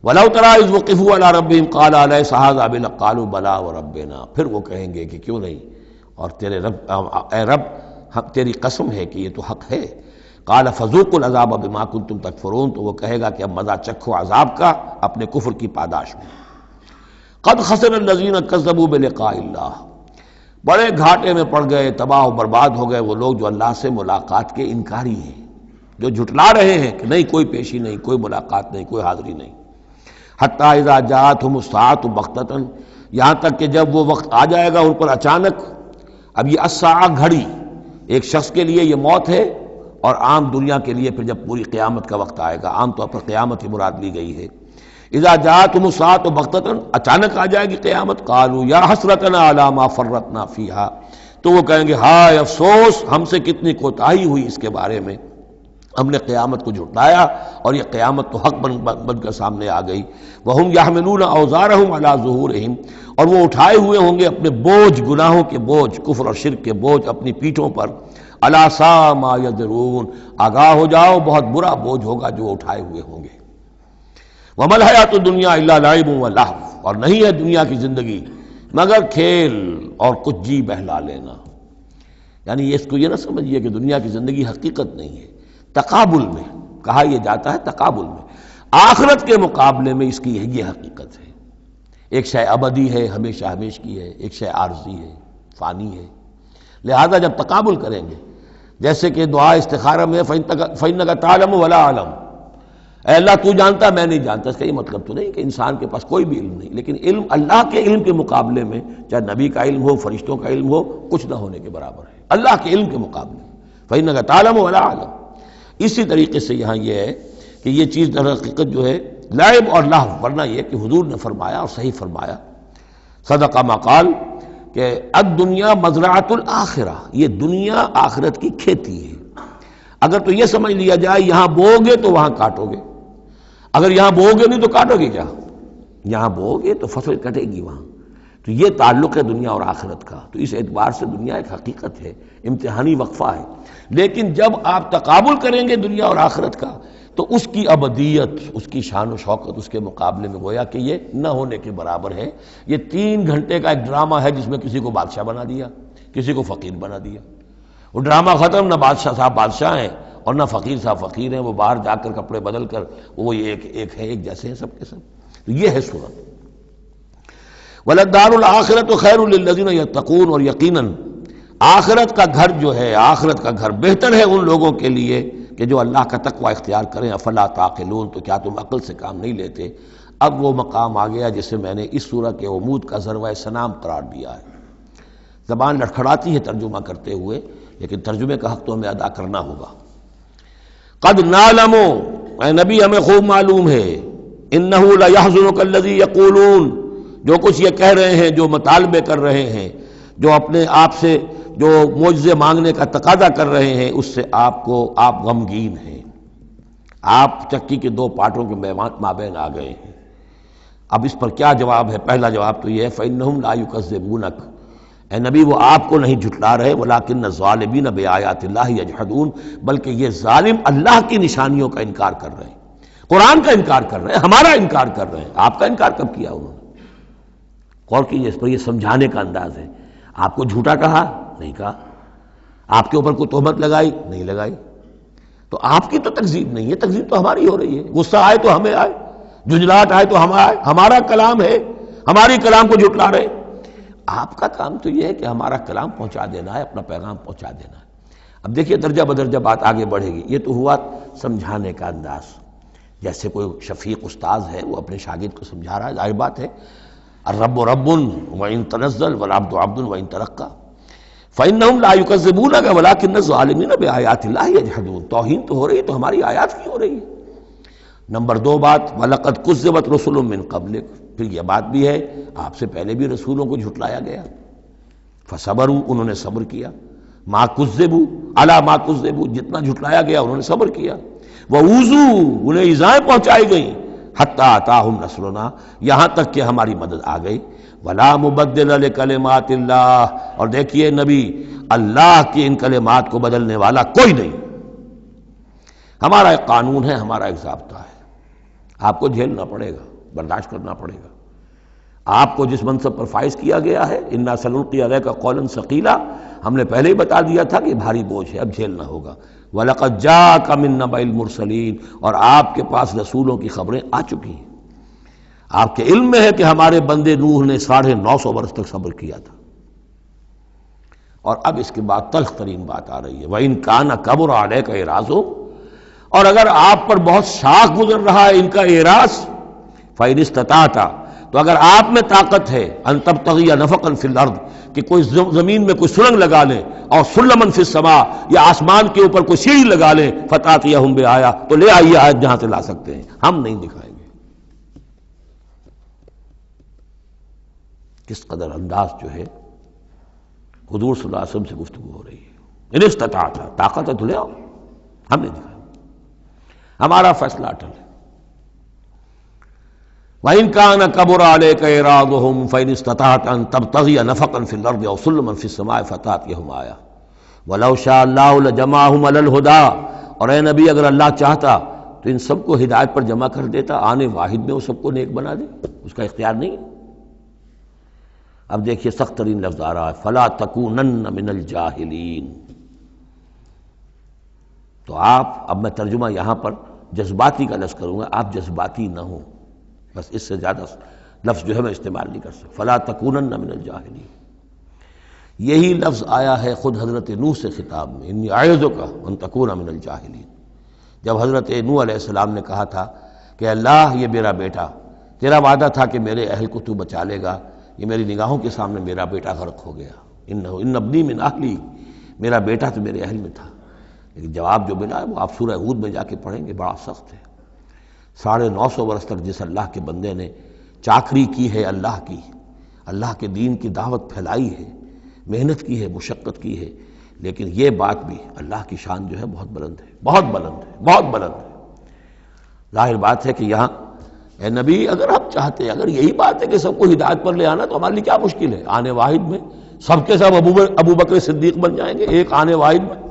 وَلَوْ تَرَىٰ إِذْ وُقِفُوا عَلَىٰ رَبِّهِمْ قَالَ أَلَيْسَ هَٰذَا بِالْحَقِّ قَالُوا بَلَىٰ وَرَبِّنَا، پھر وہ کہیں گے کہ کیوں نہیں، اور تیرے رب، اے رب تیری قسم ہے کہ یہ تو حق ہے. قال فذوقوا العذاب بما کنتم تکفرون، تو وہ کہے گا کہ اب مزہ چکھو عذاب کا اپنے کفر کی پاداش میں. قد خسر الذین کذبوا بلقاء اللہ، بڑے گھاٹے میں پڑ گئے، تباہ و برباد ہو گئے وہ لوگ جو اللہ سے ملاقات کے انکاری ہیں، جو جھٹلا رہے ہیں کہ نہیں کوئی پیشی نہیں، کوئی ملاقات نہیں، کوئی حاضری نہیں. حتی اذا جاءتهم الساعۃ بغتۃ، یہاں تک کہ جب وہ وقت آ جائے گا ان پر اچانک. اب یہ الساعہ گھڑی ایک شخص کے لیے یہ موت ہے، اور عام دنیا کے لیے پھر جب پوری قیامت کا وقت آئے گا، عام طور پر قیامت ہی مراد لی گئی ہے. اذا جاءتهم الساعۃ بغتۃ، اچانک آ جائے گی قیامت. قالوا یا حسرتنا علی ما فرطنا فیہا، تو وہ کہیں گے ہائے افسوس ہم سے کتنی کوتاہی ہوئی اس کے بارے میں، ہم نے قیامت کو جھٹلایا اور یہ قیامت تو حق بن کر سامنے آ گئی. وہم یحملون اوزارہم علی ظہورہم، اور وہ اٹھائے ہوئے ہوں گے اپنے بوجھ، گناہوں کے بوجھ، کفر اور شرک کے بوجھ اپنی پیٹھوں پر. الا ساء ما یذرون، آگاہ ہو جاؤ بہت برا بوجھ ہوگا جو اٹھائے ہوئے ہوں گے. وما الحیات الدنیا الا لعب ولہو، اور نہیں ہے دنیا کی زندگی مگر کھیل اور کچھ جی بہلا لینا. یعنی اس کو یہ نہ سمجھیے کہ دنیا کی زندگی حقیقت نہیں ہے، تقابل میں کہا یہ جاتا ہے، تقابل میں آخرت کے مقابلے میں اس کی یہ حقیقت ہے. ایک شے ابدی ہے، ہمیشہ ہمیش کی ہے، ایک شے عارضی ہے، فانی ہے. لہذا جب تقابل کریں گے، جیسے کہ دعا استخارہ میں فَإِنَّكَ تَعْلَمُ وَلَا أَعْلَمُ، اے اللہ تو جانتا میں نہیں جانتا، اس کا یہ مطلب تو نہیں کہ انسان کے پاس کوئی بھی علم نہیں، لیکن علم اللہ کے علم کے مقابلے میں، چاہے نبی کا علم ہو، فرشتوں کا علم ہو، کچھ نہ ہونے کے برابر ہے اللہ کے علم کے مقابلے میں. فَإِنَّكَ تَعْلَمُ وَلَا أَعْلَمُ. اسی طریقے سے یہاں یہ ہے کہ یہ چیز در حقیقت جو ہے لعب اور لہو، ورنہ یہ کہ حضور نے فرمایا اور صحیح فرمایا، صدق ما قال، کہ الدنیا مزرعۃ الآخرہ، یہ دنیا آخرت کی کھیتی ہے. اگر تو یہ سمجھ لیا جائے یہاں بو گے تو وہاں کاٹو گے، اگر یہاں بو گے نہیں تو کاٹو گے کیا؟ یہاں بو گے تو فصل کٹے گی وہاں. تو یہ تعلق ہے دنیا اور آخرت کا. تو اس اعتبار سے دنیا ایک حقیقت ہے، امتحانی وقفہ ہے. لیکن جب آپ تقابل کریں گے دنیا اور آخرت کا تو اس کی ابدیت، اس کی شان و شوکت اس کے مقابلے میں گویا کہ یہ نہ ہونے کے برابر ہے. یہ 3 گھنٹے کا ایک ڈرامہ ہے جس میں کسی کو بادشاہ بنا دیا، کسی کو فقیر بنا دیا. وہ ڈرامہ ختم، نہ بادشاہ صاحب بادشاہ ہیں اور نہ فقیر صاحب فقیر ہیں، وہ باہر جا کر کپڑے بدل کر وہ ایک ہے، ایک جیسے ہیں سب کے سب. تو یہ ہے صورت. وَلَلدَّارُ الْآخِرَةُ خَيْرٌ لِّلَّذِينَ يَتَّقُونَ، اور یقیناً آخرت کا گھر جو ہے، آخرت کا گھر بہتر ہے ان لوگوں کے لیے کہ جو اللہ کا تقوی اختیار کریں. افلا تعقلون، تو کیا تم عقل سے کام نہیں لیتے؟ اب وہ مقام آ گیا جسے میں نے اس سورہ کے عمود کا ذروہ سنام قرار دیا ہے. زبان لڑکھڑاتی ہے ترجمہ کرتے ہوئے، لیکن ترجمے کا حق تو ہمیں ادا کرنا ہوگا. قد نعلم، اے نبی ہمیں خوب معلوم ہے، انہ لیحزنک الذی یقولون، جو کچھ یہ کہہ رہے ہیں، جو مطالبے کر رہے ہیں، جو اپنے آپ سے جو معجزے مانگنے کا تقاضا کر رہے ہیں، اس سے آپ غمگین ہیں. آپ چکی کے 2 پارٹوں کے مابین آ گئے ہیں. اب اس پر کیا جواب ہے؟ پہلا جواب تو یہ ہے فَإِنَّهُمْ لَا يُكَذِّبُونَكَ، اے نبی وہ آپ کو نہیں جھٹلا رہے، وَلَٰكِنَّ الظَّالِمِينَ بِآيَاتِ اللَّهِ يَجْحَدُونَ، بلکہ یہ ظالم اللہ کی نشانیوں کا انکار کر رہے ہیں، قرآن کا انکار کر رہے ہیں، ہمارا انکار کر رہے ہیں. آپ کا انکار کب کیا انہوں نے؟ غور کیجیے، اس پر یہ سمجھانے کا انداز ہے. آپ کو جھوٹا کہا؟ نہیں کہا. آپ کے اوپر کوئی تہمت لگائی؟ نہیں لگائی. تو آپ کی تو تکذیب نہیں ہے، تکذیب تو ہماری ہو رہی ہے. غصہ آئے تو ہمیں آئے، جھنجھلاہٹ آئے تو ہمیں آئے. ہمارا کلام ہے، ہماری کلام کو جھٹلا رہے. آپ کا کام تو یہ ہے کہ ہمارا کلام پہنچا دینا ہے، اپنا پیغام پہنچا دینا ہے. اب دیکھیے درجہ بدرجہ بات آگے بڑھے گی. یہ تو ہوا سمجھانے کا انداز، جیسے کوئی شفیق استاذ ہے وہ اپنے شاگرد کو سمجھا رہا ہے. ظاہر بات ہے الرب رب وان تنزل والعبد عبد وان ترقى فانهم لا يكذبونك ولكن الظالمين بآيات الله يجحدون. توہین تو ہو رہی ہے تو ہماری آیات کی ہو رہی ہے. نمبر 2 بات وَلَقَدْ كُذِّبَتْ رُسُلٌ مِّن قَبْلِكَ، پھر یہ بات بھی ہے آپ سے پہلے بھی رسولوں کو جھٹلایا گیا. فَصَبَرُوا، انہوں نے صبر کیا. مَا كُذِّبُوا عَلَىٰ مَا كُذِّبُوا، جتنا جھٹلایا گیا انہوں نے صبر کیا. وَأُوذُوا انہیں ایذائیں پہنچائی گئیں، حتیٰ آتاہم نصرنا یہاں تک کہ ہماری مدد آ گئی، وَلَا مُبَدِّلَ لِکَلِمَاتِ اللَّہِ اور دیکھیے نبی اللہ کی ان کلمات کو بدلنے والا کوئی نہیں۔ ہمارا ایک قانون ہے، ہمارا ایک ضابطہ ہے، آپ کو جھیلنا پڑے گا، برداشت کرنا پڑے گا۔ آپ کو جس منصب پر فائز کیا گیا ہے اِنَّا سَنُلْقِي عَلَيْكَ قَوْلًا ثَقِيلًا، ہم نے پہلے ہی بتا دیا تھا کہ بھاری بوجھ ہے، اب جھیلنا ہوگا۔ وَلَقَدْ جَاءَكَ مِن نَّبَإِ الْمُرْسَلِينَ اور آپ کے پاس رسولوں کی خبریں آ چکی ہیں۔ آپ کے علم میں ہے کہ ہمارے بندے نوح نے 950 برس تک صبر کیا تھا۔ اور اب اس کے بعد تلخ ترین بات آ رہی ہے، وَإِن كَانَ كَبُرَ عَلَيْكَ إِعْرَاضُهُمْ اور اگر آپ پر بہت شاق گزر رہا ہے ان کا اعراض، فَإِنِ اسْتَطَعْتَ تو اگر آپ میں طاقت ہے ان تبتغی نفقا فی الارض کہ کوئی زمین میں کوئی سرنگ لگا لیں، اور سلما فی السماء یا آسمان کے اوپر کوئی سیڑھی لگا لیں، فتاتیہم بآیہ تو لے آئیے آیت جہاں سے لا سکتے ہیں، ہم نہیں دکھائیں گے۔ کس قدر انداز جو ہے حضور صلی اللہ علیہ وسلم سے گفتگو ہو رہی ہے۔ ان استطاعت طاقت ہے تو لے آؤ، ہم نہیں دکھائیں گے، ہمارا فیصلہ اٹل ہے۔ وَإِن كَانَ كَبُرَ عَلَيْكَ إِعْرَاضُهُمْ فَإِنِ اسْتَطَعْتَ أَن تَبْتَغِيَ نَفَقًا فِي الْأَرْضِ أَوْ سُلَّمًا فِي السَّمَاءِ فَتَأْتِيَهُمْ آیَةٌ وَلَوْ شَاءَ اللَّهُ لَجَمَعَهُمْ عَلَى الْهُدَىٰ اور اے نبی اگر اللہ چاہتا تو ان سب کو ہدایت پر جمع کر دیتا، آنے واحد میں وہ سب کو نیک بنا دے، اس کا اختیار نہیں ہے۔ اب دیکھیے سخت ترین لفظ آ رہا ہے، فَلَا تَكُونَنَّ مِنَ الْجَاهِلِينَ۔ تو آپ، اب میں ترجمہ یہاں پر جذباتی کا لفظ کروں گا، آپ جذباتی نہ ہوں، بس اس سے زیادہ لفظ جو ہے میں استعمال نہیں کر سکتا۔ فَلَا تَكُونَنَّ مِنَ الْجَاهِلِينَ یہی لفظ آیا ہے خود حضرت نوح سے خطاب میں، اِنِّی أَعِظُكَ أَن تَكُونَ مِنَ الْجَاهِلِينَ جب حضرت نوح علیہ السلام نے کہا تھا کہ اللہ یہ میرا بیٹا، تیرا وعدہ تھا کہ میرے اہل کو تو بچا لے گا، یہ میری نگاہوں کے سامنے میرا بیٹا غرق ہو گیا، إِنَّ ابْنِی مِنْ أَهْلِی میرا بیٹا تو میرے اہل میں تھا۔ لیکن جواب جو ملا ہے وہ آپ سورہ ہود میں جا کے پڑھیں گے، بڑا سخت ہے۔ 950 برس تک جس اللہ کے بندے نے چاکری کی ہے اللہ کی، اللہ کے دین کی دعوت پھیلائی ہے، محنت کی ہے، مشقت کی ہے، لیکن یہ بات بھی اللہ کی شان جو ہے بہت بلند ہے، بہت بلند ہے، بہت بلند ہے۔ ظاہر بات ہے کہ یہاں اے نبی اگر ہم چاہتے، اگر یہی بات ہے کہ سب کو ہدایت پر لے آنا تو ہمارے لیے کیا مشکل ہے؟ آنے واحد میں سب کے سب ابو بکر صدیق بن جائیں گے، ایک آنے واحد میں۔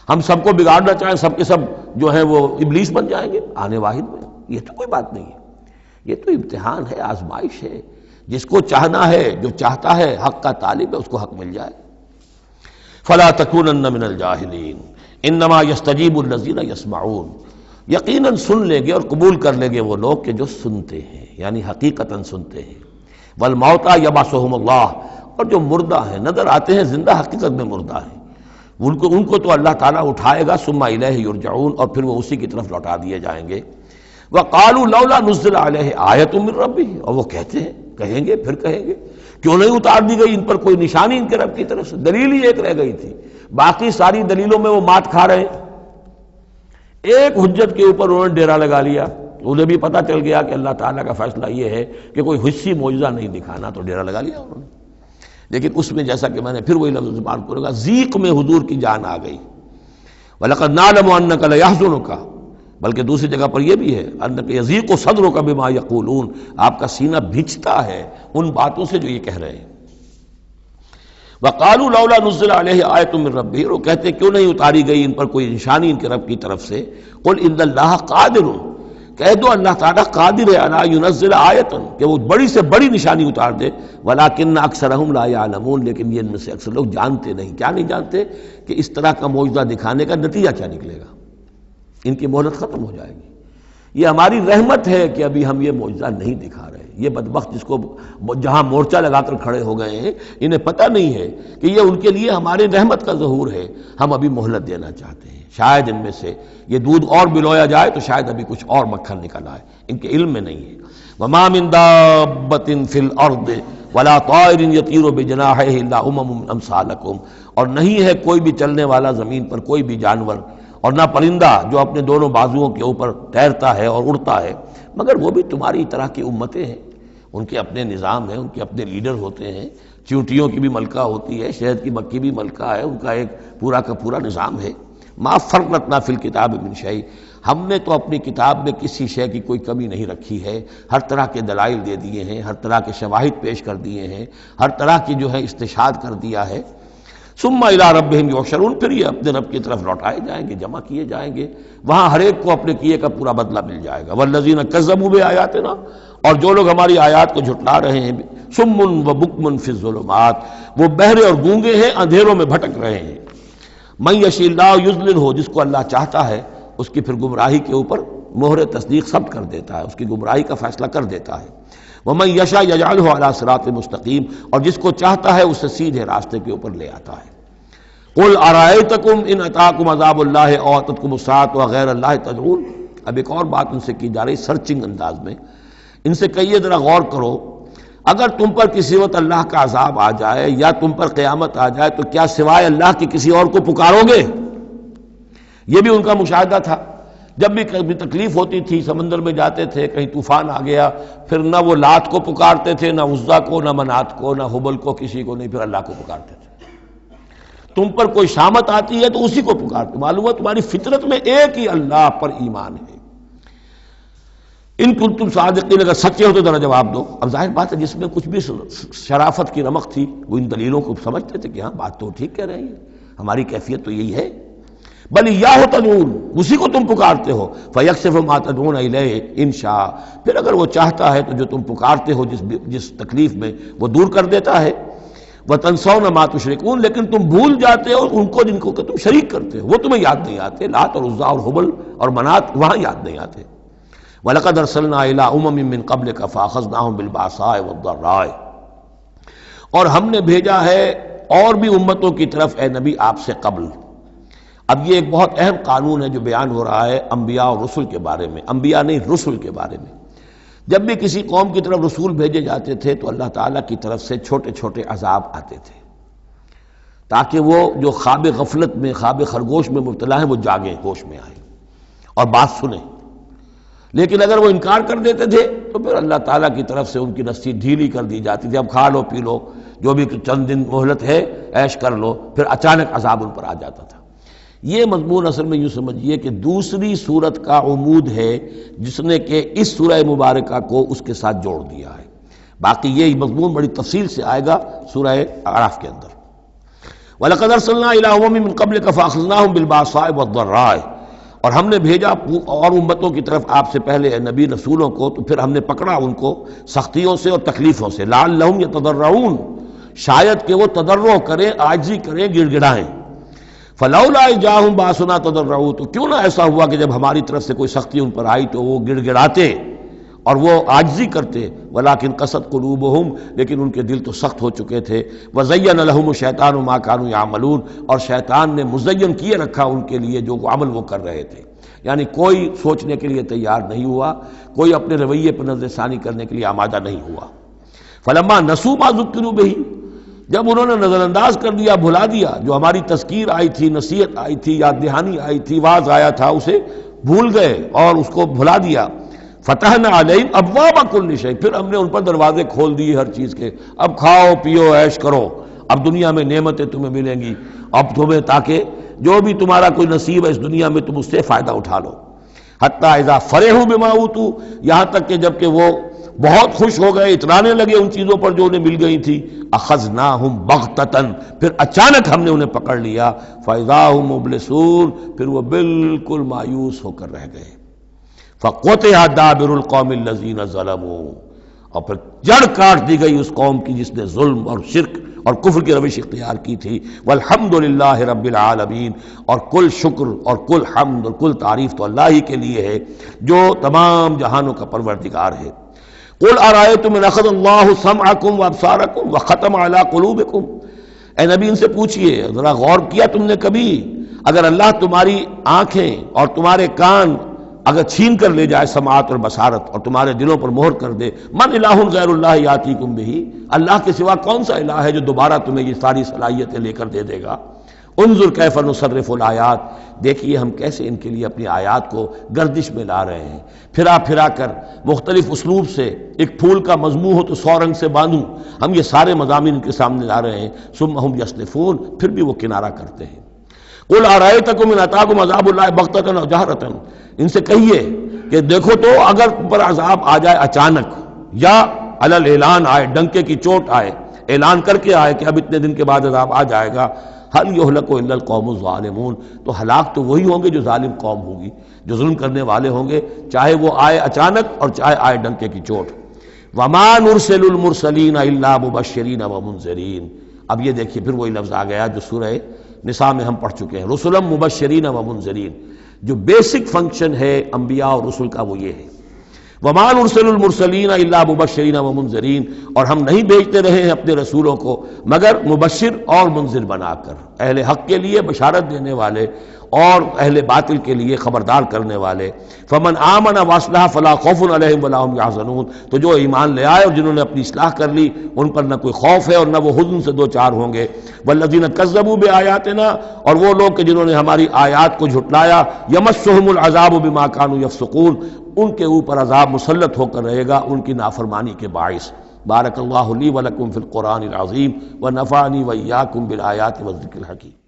ہم سب کو بگاڑنا چاہیں، سب کے سب جو ہے وہ ابلیس بن جائیں گے آنے واحد میں، یہ تو کوئی بات نہیں ہے، یہ تو امتحان ہے، آزمائش ہے۔ جس کو چاہنا ہے، جو چاہتا ہے، حق کا طالب ہے، اس کو حق مل جائے۔ فَلَا تَكُونَنَّ مِنَ الْجَاهِلِينَ إِنَّمَا يَسْتَجِيبُ الَّذِينَ يَسْمَعُونَ یقیناً سن لیں گے اور قبول کر لیں گے وہ لوگ کہ جو سنتے ہیں، یعنی حقیقتاً سنتے ہیں۔ وَالْمَوْتَىٰ يَبْعَثُهُمُ اللَّهُ اور جو مردہ ہیں، نظر آتے ہیں زندہ، حقیقت میں مردہ ہیں، ان کو تو اللہ تعالیٰ اٹھائے گا، ثم الیہ یرجعون اور پھر وہ اسی کی طرف لوٹا دیے جائیں گے۔ وقالوا لولا نزل علیہ آیۃ من ربہ اور وہ کہتے ہیں، کہیں گے پھر کہیں گے کیوں نہیں اتار دی گئی ان پر کوئی نشانی ان کے رب کی طرف سے؟ دلیل ہی ایک رہ گئی تھی، باقی ساری دلیلوں میں وہ مات کھا رہے ہیں، ایک حجت کے اوپر انہوں نے ڈیرا لگا لیا۔ انہیں بھی پتہ چل گیا کہ اللہ تعالیٰ کا فیصلہ یہ ہے کہ کوئی حسی معجزہ نہیں دکھانا، تو ڈیرا لگا لیا انہوں نے۔ لیکن اس میں جیسا کہ میں نے پھر وہی لفظ استعمال کروں گا، ذیق میں حضور کی جان آ گئی۔ وَلَقَدْ نَعْلَمُ أَنَّكَ لَيَحْزُنُكَ بلکہ دوسری جگہ پر یہ بھی ہے، أَنَّكَ يَضِيقُ صَدْرُكَ بِمَا يَقُولُونَ آپ کا سینہ بھیجتا ہے ان باتوں سے جو یہ کہہ رہے ہیں۔ وَقَالُوا لَوْلَا نُزِّلَ عَلَيْهِ آیَةٌ مِّن رَبِّهِ وہ کہتے ہیں کیوں نہیں اتاری گئی ان پر کوئی نشانی ان کے رب کی طرف سے؟ قُلْ إِنَّ اللَّهَ قَادِرٌ کہہ دو اللہ تعالیٰ قادر ہے علی ينزل آیۃ کہ وہ بڑی سے بڑی نشانی اتار دے، ولیکن اکثرہم لا یعلمون لیکن یہ ان میں سے اکثر لوگ جانتے نہیں۔ کیا نہیں جانتے؟ کہ اس طرح کا معجزہ دکھانے کا نتیجہ کیا نکلے گا، ان کی مہلت ختم ہو جائے گی۔ یہ ہماری رحمت ہے کہ ابھی ہم یہ معجزہ نہیں دکھا رہے۔ یہ بدبخت جس کو جہاں مورچہ لگا کر کھڑے ہو گئے ہیں، انہیں پتہ نہیں ہے کہ یہ ان کے لیے ہمارے رحمت کا ظہور ہے، ہم ابھی مہلت دینا چاہتے ہیں، شاید ان میں سے یہ دودھ اور بلویا جائے تو شاید ابھی کچھ اور مکھن نکل آئے، ان کے علم میں نہیں ہے۔ وَمَا مِن دَابَّةٍ فِي الْأَرْضِ وَلَا طَائِرٍ يَطِيرُ بِجَنَاحَيْهِ إِلَّا أُمَمٌ أَمْثَالُكُمْ اور نہیں ہے کوئی بھی چلنے والا زمین پر، کوئی بھی جانور اور نہ پرندہ جو اپنے دونوں بازوؤں کے اوپر تیرتا ہے اور اڑتا ہے، مگر وہ بھی تمہاری طرح کی امتیں ہیں، ان کے اپنے نظام ہیں، ان کے اپنے لیڈر ہوتے ہیں، چیونٹیوں کی بھی ملکہ ہوتی ہے، شہد کی مکھی بھی ملکہ ہے، ان کا ایک پورا کا پورا نظام ہے۔ ما فرطنا فی الکتاب من شیء، ہم نے تو اپنی کتاب میں کسی شے کی کوئی کمی نہیں رکھی ہے، ہر طرح کے دلائل دے دیے ہیں، ہر طرح کے شواہد پیش کر دیے ہیں، ہر طرح کی جو ہے استشہاد کر دیا ہے۔ ثم الی ربہم یحشرون، پھر یہ اپنے رب کی طرف لوٹائے جائیں گے، جمع کیے جائیں گے، وہاں ہر ایک کو اپنے کیے کا پورا بدلہ مل جائے گا۔ والذین کذبوا بآیاتنا، اور جو لوگ ہماری آیات کو جھٹلا رہے ہیں، صم و بکم فی الظلمات، وہ بہرے اور گونگے ہیں، اندھیروں میں بھٹک رہے ہیں۔ من یشاء اللہ یضللہ، جس کو اللہ چاہتا ہے اس کی پھر گمراہی کے اوپر مہر تصدیق ثبت کر دیتا ہے، اس کی گمراہی کا فیصلہ کر دیتا ہے۔ ومن یشاء یجعلہ علی صراط مستقیم، اور جس کو چاہتا ہے اسے سیدھے راستے کے اوپر لے آتا ہے۔ قل ارأیتکم ان اتاکم عذاب اللہ او اتتکم الساعۃ وغیر اللہ تدعون، اب ایک اور بات ان سے کی جا رہی سرچنگ انداز میں، ان سے کہیے ذرا غور کرو، اگر تم پر کسی وقت اللہ کا عذاب آ جائے یا تم پر قیامت آ جائے تو کیا سوائے اللہ کے کسی اور کو پکارو گے؟ یہ بھی ان کا مشاہدہ تھا، جب بھی کبھی تکلیف ہوتی تھی سمندر میں جاتے تھے، کہیں طوفان آ گیا، پھر نہ وہ لات کو پکارتے تھے، نہ عزا کو، نہ منات کو، نہ حبل کو، کسی کو نہیں، پھر اللہ کو پکارتے تھے۔ تم پر کوئی شامت آتی ہے تو اسی کو پکارتے، معلوم ہے تمہاری فطرت میں ایک ہی اللہ پر ایمان ہے۔ ان کنتم صادقین، اگر سچے ہو تو ذرا جواب دو۔ اب ظاہر بات ہے جس میں کچھ بھی شرافت کی رمق تھی وہ ان دلیلوں کو سمجھتے تھے کہ ہاں بات تو ٹھیک کہہ رہے ہیں، ہماری کیفیت تو یہی ہے۔ بل ایاہ تدعون، اسی کو تم پکارتے ہو، فیکشف ما تدعون الیہ ان شاء، پھر اگر وہ چاہتا ہے تو جو تم پکارتے ہو جس تکلیف میں وہ دور کر دیتا ہے۔ وتنسون ما تشرکون، لیکن تم بھول جاتے ہو ان کو جن کو کہ تم شریک کرتے ہو، وہ تمہیں یاد نہیں آتے، لات اور عزا اور حبل اور منات وہاں یاد نہیں آتے۔ وَلَقَدْ أَرْسَلْنَا إِلَىٰ أُمَمٍ مِّن قَبْلِكَ فَأَخَذْنَاهُم بِالْبَأْسَاءِ وَالضَّرَّاءِ، اور ہم نے بھیجا ہے اور بھی امتوں کی طرف اے نبی آپ سے قبل۔ اب یہ ایک بہت اہم قانون ہے جو بیان ہو رہا ہے انبیاء اور رسل کے بارے میں، انبیاء نہیں رسل کے بارے میں۔ جب بھی کسی قوم کی طرف رسول بھیجے جاتے تھے تو اللہ تعالیٰ کی طرف سے چھوٹے چھوٹے عذاب آتے تھے تاکہ وہ جو خواب غفلت میں، خواب خرگوش میں مبتلا ہیں وہ جاگیں، ہوش میں آئیں اور بات سنیں۔ لیکن اگر وہ انکار کر دیتے تھے تو پھر اللہ تعالیٰ کی طرف سے ان کی رسی ڈھیلی کر دی جاتی تھی، اب کھا لو پی لو، جو بھی چند دن مہلت ہے عیش کر لو، پھر اچانک عذاب ان پر آ جاتا تھا۔ یہ مضمون اصل میں یوں سمجھیے کہ دوسری سورت کا عمود ہے جس نے کہ اس سورہ مبارکہ کو اس کے ساتھ جوڑ دیا ہے، باقی یہ مضمون بڑی تفصیل سے آئے گا سورہ اعراف کے اندر۔ وَلَقَدْ أَرْسَلْنَا إِلَىٰ أُمَمٍ مِّن قَبْلِكَ فَأَخَذْنَاهُم بِالْبَأْسَاءِ وَالضَّرَّاءِ، اور ہم نے بھیجا اور امتوں کی طرف آپ سے پہلے نبی رسولوں کو، تو پھر ہم نے پکڑا ان کو سختیوں سے اور تکلیفوں سے، لعلہم یتضرعون، شاید کہ وہ تضرع کریں، عاجزی کریں، گڑ گڑائیں۔ فلولا جاءہم باسنا تضرعوا، تو کیوں نہ ایسا ہوا کہ جب ہماری طرف سے کوئی سختی ان پر آئی تو وہ گڑ گڑاتے اور وہ عاجزی کرتے، ولیکن قست قلوبہم، لیکن ان کے دل تو سخت ہو چکے تھے، وزین لہم الشیطان ما کانوا یعملون، اور شیطان نے مزین کیے رکھا ان کے لیے جو عمل وہ کر رہے تھے، یعنی کوئی سوچنے کے لیے تیار نہیں ہوا، کوئی اپنے رویے پر نظر ثانی کرنے کے لیے آمادہ نہیں ہوا۔ فلما نسوا ما ذکروا بہ، جب انہوں نے نظر انداز کر دیا، بھلا دیا، جو ہماری تذکیر آئی تھی، نصیحت آئی تھی، یاد دہانی آئی تھی، واعظ آیا تھا، اسے بھول گئے اور اس کو بھلا دیا۔ فتحنا علیہم ابواب کل شیء، پھر ہم نے ان پر دروازے کھول دیے ہر چیز کے، اب کھاؤ پیو عیش کرو، اب دنیا میں نعمتیں تمہیں ملیں گی، اب تمہیں تاکہ جو بھی تمہارا کوئی نصیب ہے اس دنیا میں تم اس سے فائدہ اٹھا لو۔ حتی اذا فرحوا بما اوتوا، یہاں تک کہ جب کہ وہ بہت خوش ہو گئے، اترانے لگے ان چیزوں پر جو انہیں مل گئی تھی، اخذناہم بغتۃ، پھر اچانک ہم نے انہیں پکڑ لیا، فاذا ھم مبلسون، پھر وہ بالکل مایوس ہو کر رہ گئے۔ فقطع دابر القوم الذین ظلموا، اور پھر جڑ کاٹ دی گئی اس قوم کی جس نے ظلم اور شرک اور کفر کی روش اختیار کی تھی۔ والحمدللہ رب العالمین، اور کل شکر اور کل حمد اور کل تعریف تو اللہ ہی کے لیے ہے جو تمام جہانوں کا پروردگار ہے۔ قل ارأیتم ان اخذ اللہ سمعکم وابصارکم وختم علی قلوبکم، اے نبی ان سے پوچھئے، ذرا غور کیا تم نے کبھی، اگر اللہ تمہاری آنکھیں اور تمہارے کان اگر چھین کر لے جائے سماعت اور بصارت اور تمہارے دلوں پر مہر کر دے، من الہ غیر اللہ یاتیکم بہ، اللہ کے سوا کون سا الہ ہے جو دوبارہ تمہیں یہ ساری صلاحیتیں لے کر دے دے گا۔ انظر کیف نصرف الآیات، دیکھیے ہم کیسے ان کے لیے اپنی آیات کو گردش میں لا رہے ہیں، پھرا پھرا کر مختلف اسلوب سے، ایک پھول کا مضمون ہو تو 100 رنگ سے باندھوں، ہم یہ سارے مضامین ان کے سامنے لا رہے ہیں، ثم ہم یصلفون، پھر بھی وہ کنارہ کرتے ہیں۔ قل ارأیتکم ان اتاکم عذاب اللہ بغتۃ او جہرۃ، ان سے کہیے کہ دیکھو تو اگر تم پر عذاب آ جائے اچانک یا علی الاعلان آئے، ڈنکے کی چوٹ آئے، اعلان کر کے آئے کہ اب اتنے دن کے بعد عذاب آ جائے گا، هل یہلک الا القوم الظالمون، تو ہلاک تو وہی ہوں گے جو ظالم قوم ہوگی، جو ظلم کرنے والے ہوں گے، چاہے وہ آئے اچانک اور چاہے آئے ڈنکے کی چوٹ۔ وما نرسل المرسلین الا مبشرین ومنذرین، اب یہ دیکھیے پھر وہی لفظ آ گیا جو سورہ نساء میں ہم پڑھ چکے ہیں، رسلا مبشرین ومنذرین، جو بیسک فنکشن ہے انبیاء اور رسل کا وہ یہ ہے۔ وما نرسل المرسلین الا مبشرین ومنذرین، اور ہم نہیں بھیجتے رہے ہیں اپنے رسولوں کو مگر مبشر اور منذر بنا کر، اہل حق کے لیے بشارت دینے والے اور اہل باطل کے لیے خبردار کرنے والے۔ فمن آمن واصلح فلا خوف علیہم ولا هم يحزنون، تو جو ایمان لے آئے اور جنہوں نے اپنی اصلاح کر لی ان پر نہ کوئی خوف ہے اور نہ وہ حزن سے دو چار ہوں گے۔ والذین کذبوا بآیاتنا، اور وہ لوگ کہ جنہوں نے ہماری آیات کو جھٹلایا، یمسهم العذاب بما كانوا يفسقون، ان کے اوپر عذاب مسلط ہو کر رہے گا ان کی نافرمانی کے باعث۔ بارک اللہ لی ولکم فی القرآن العظیم ونفعنی وإیاکم بالآیات والذکر الحکیم۔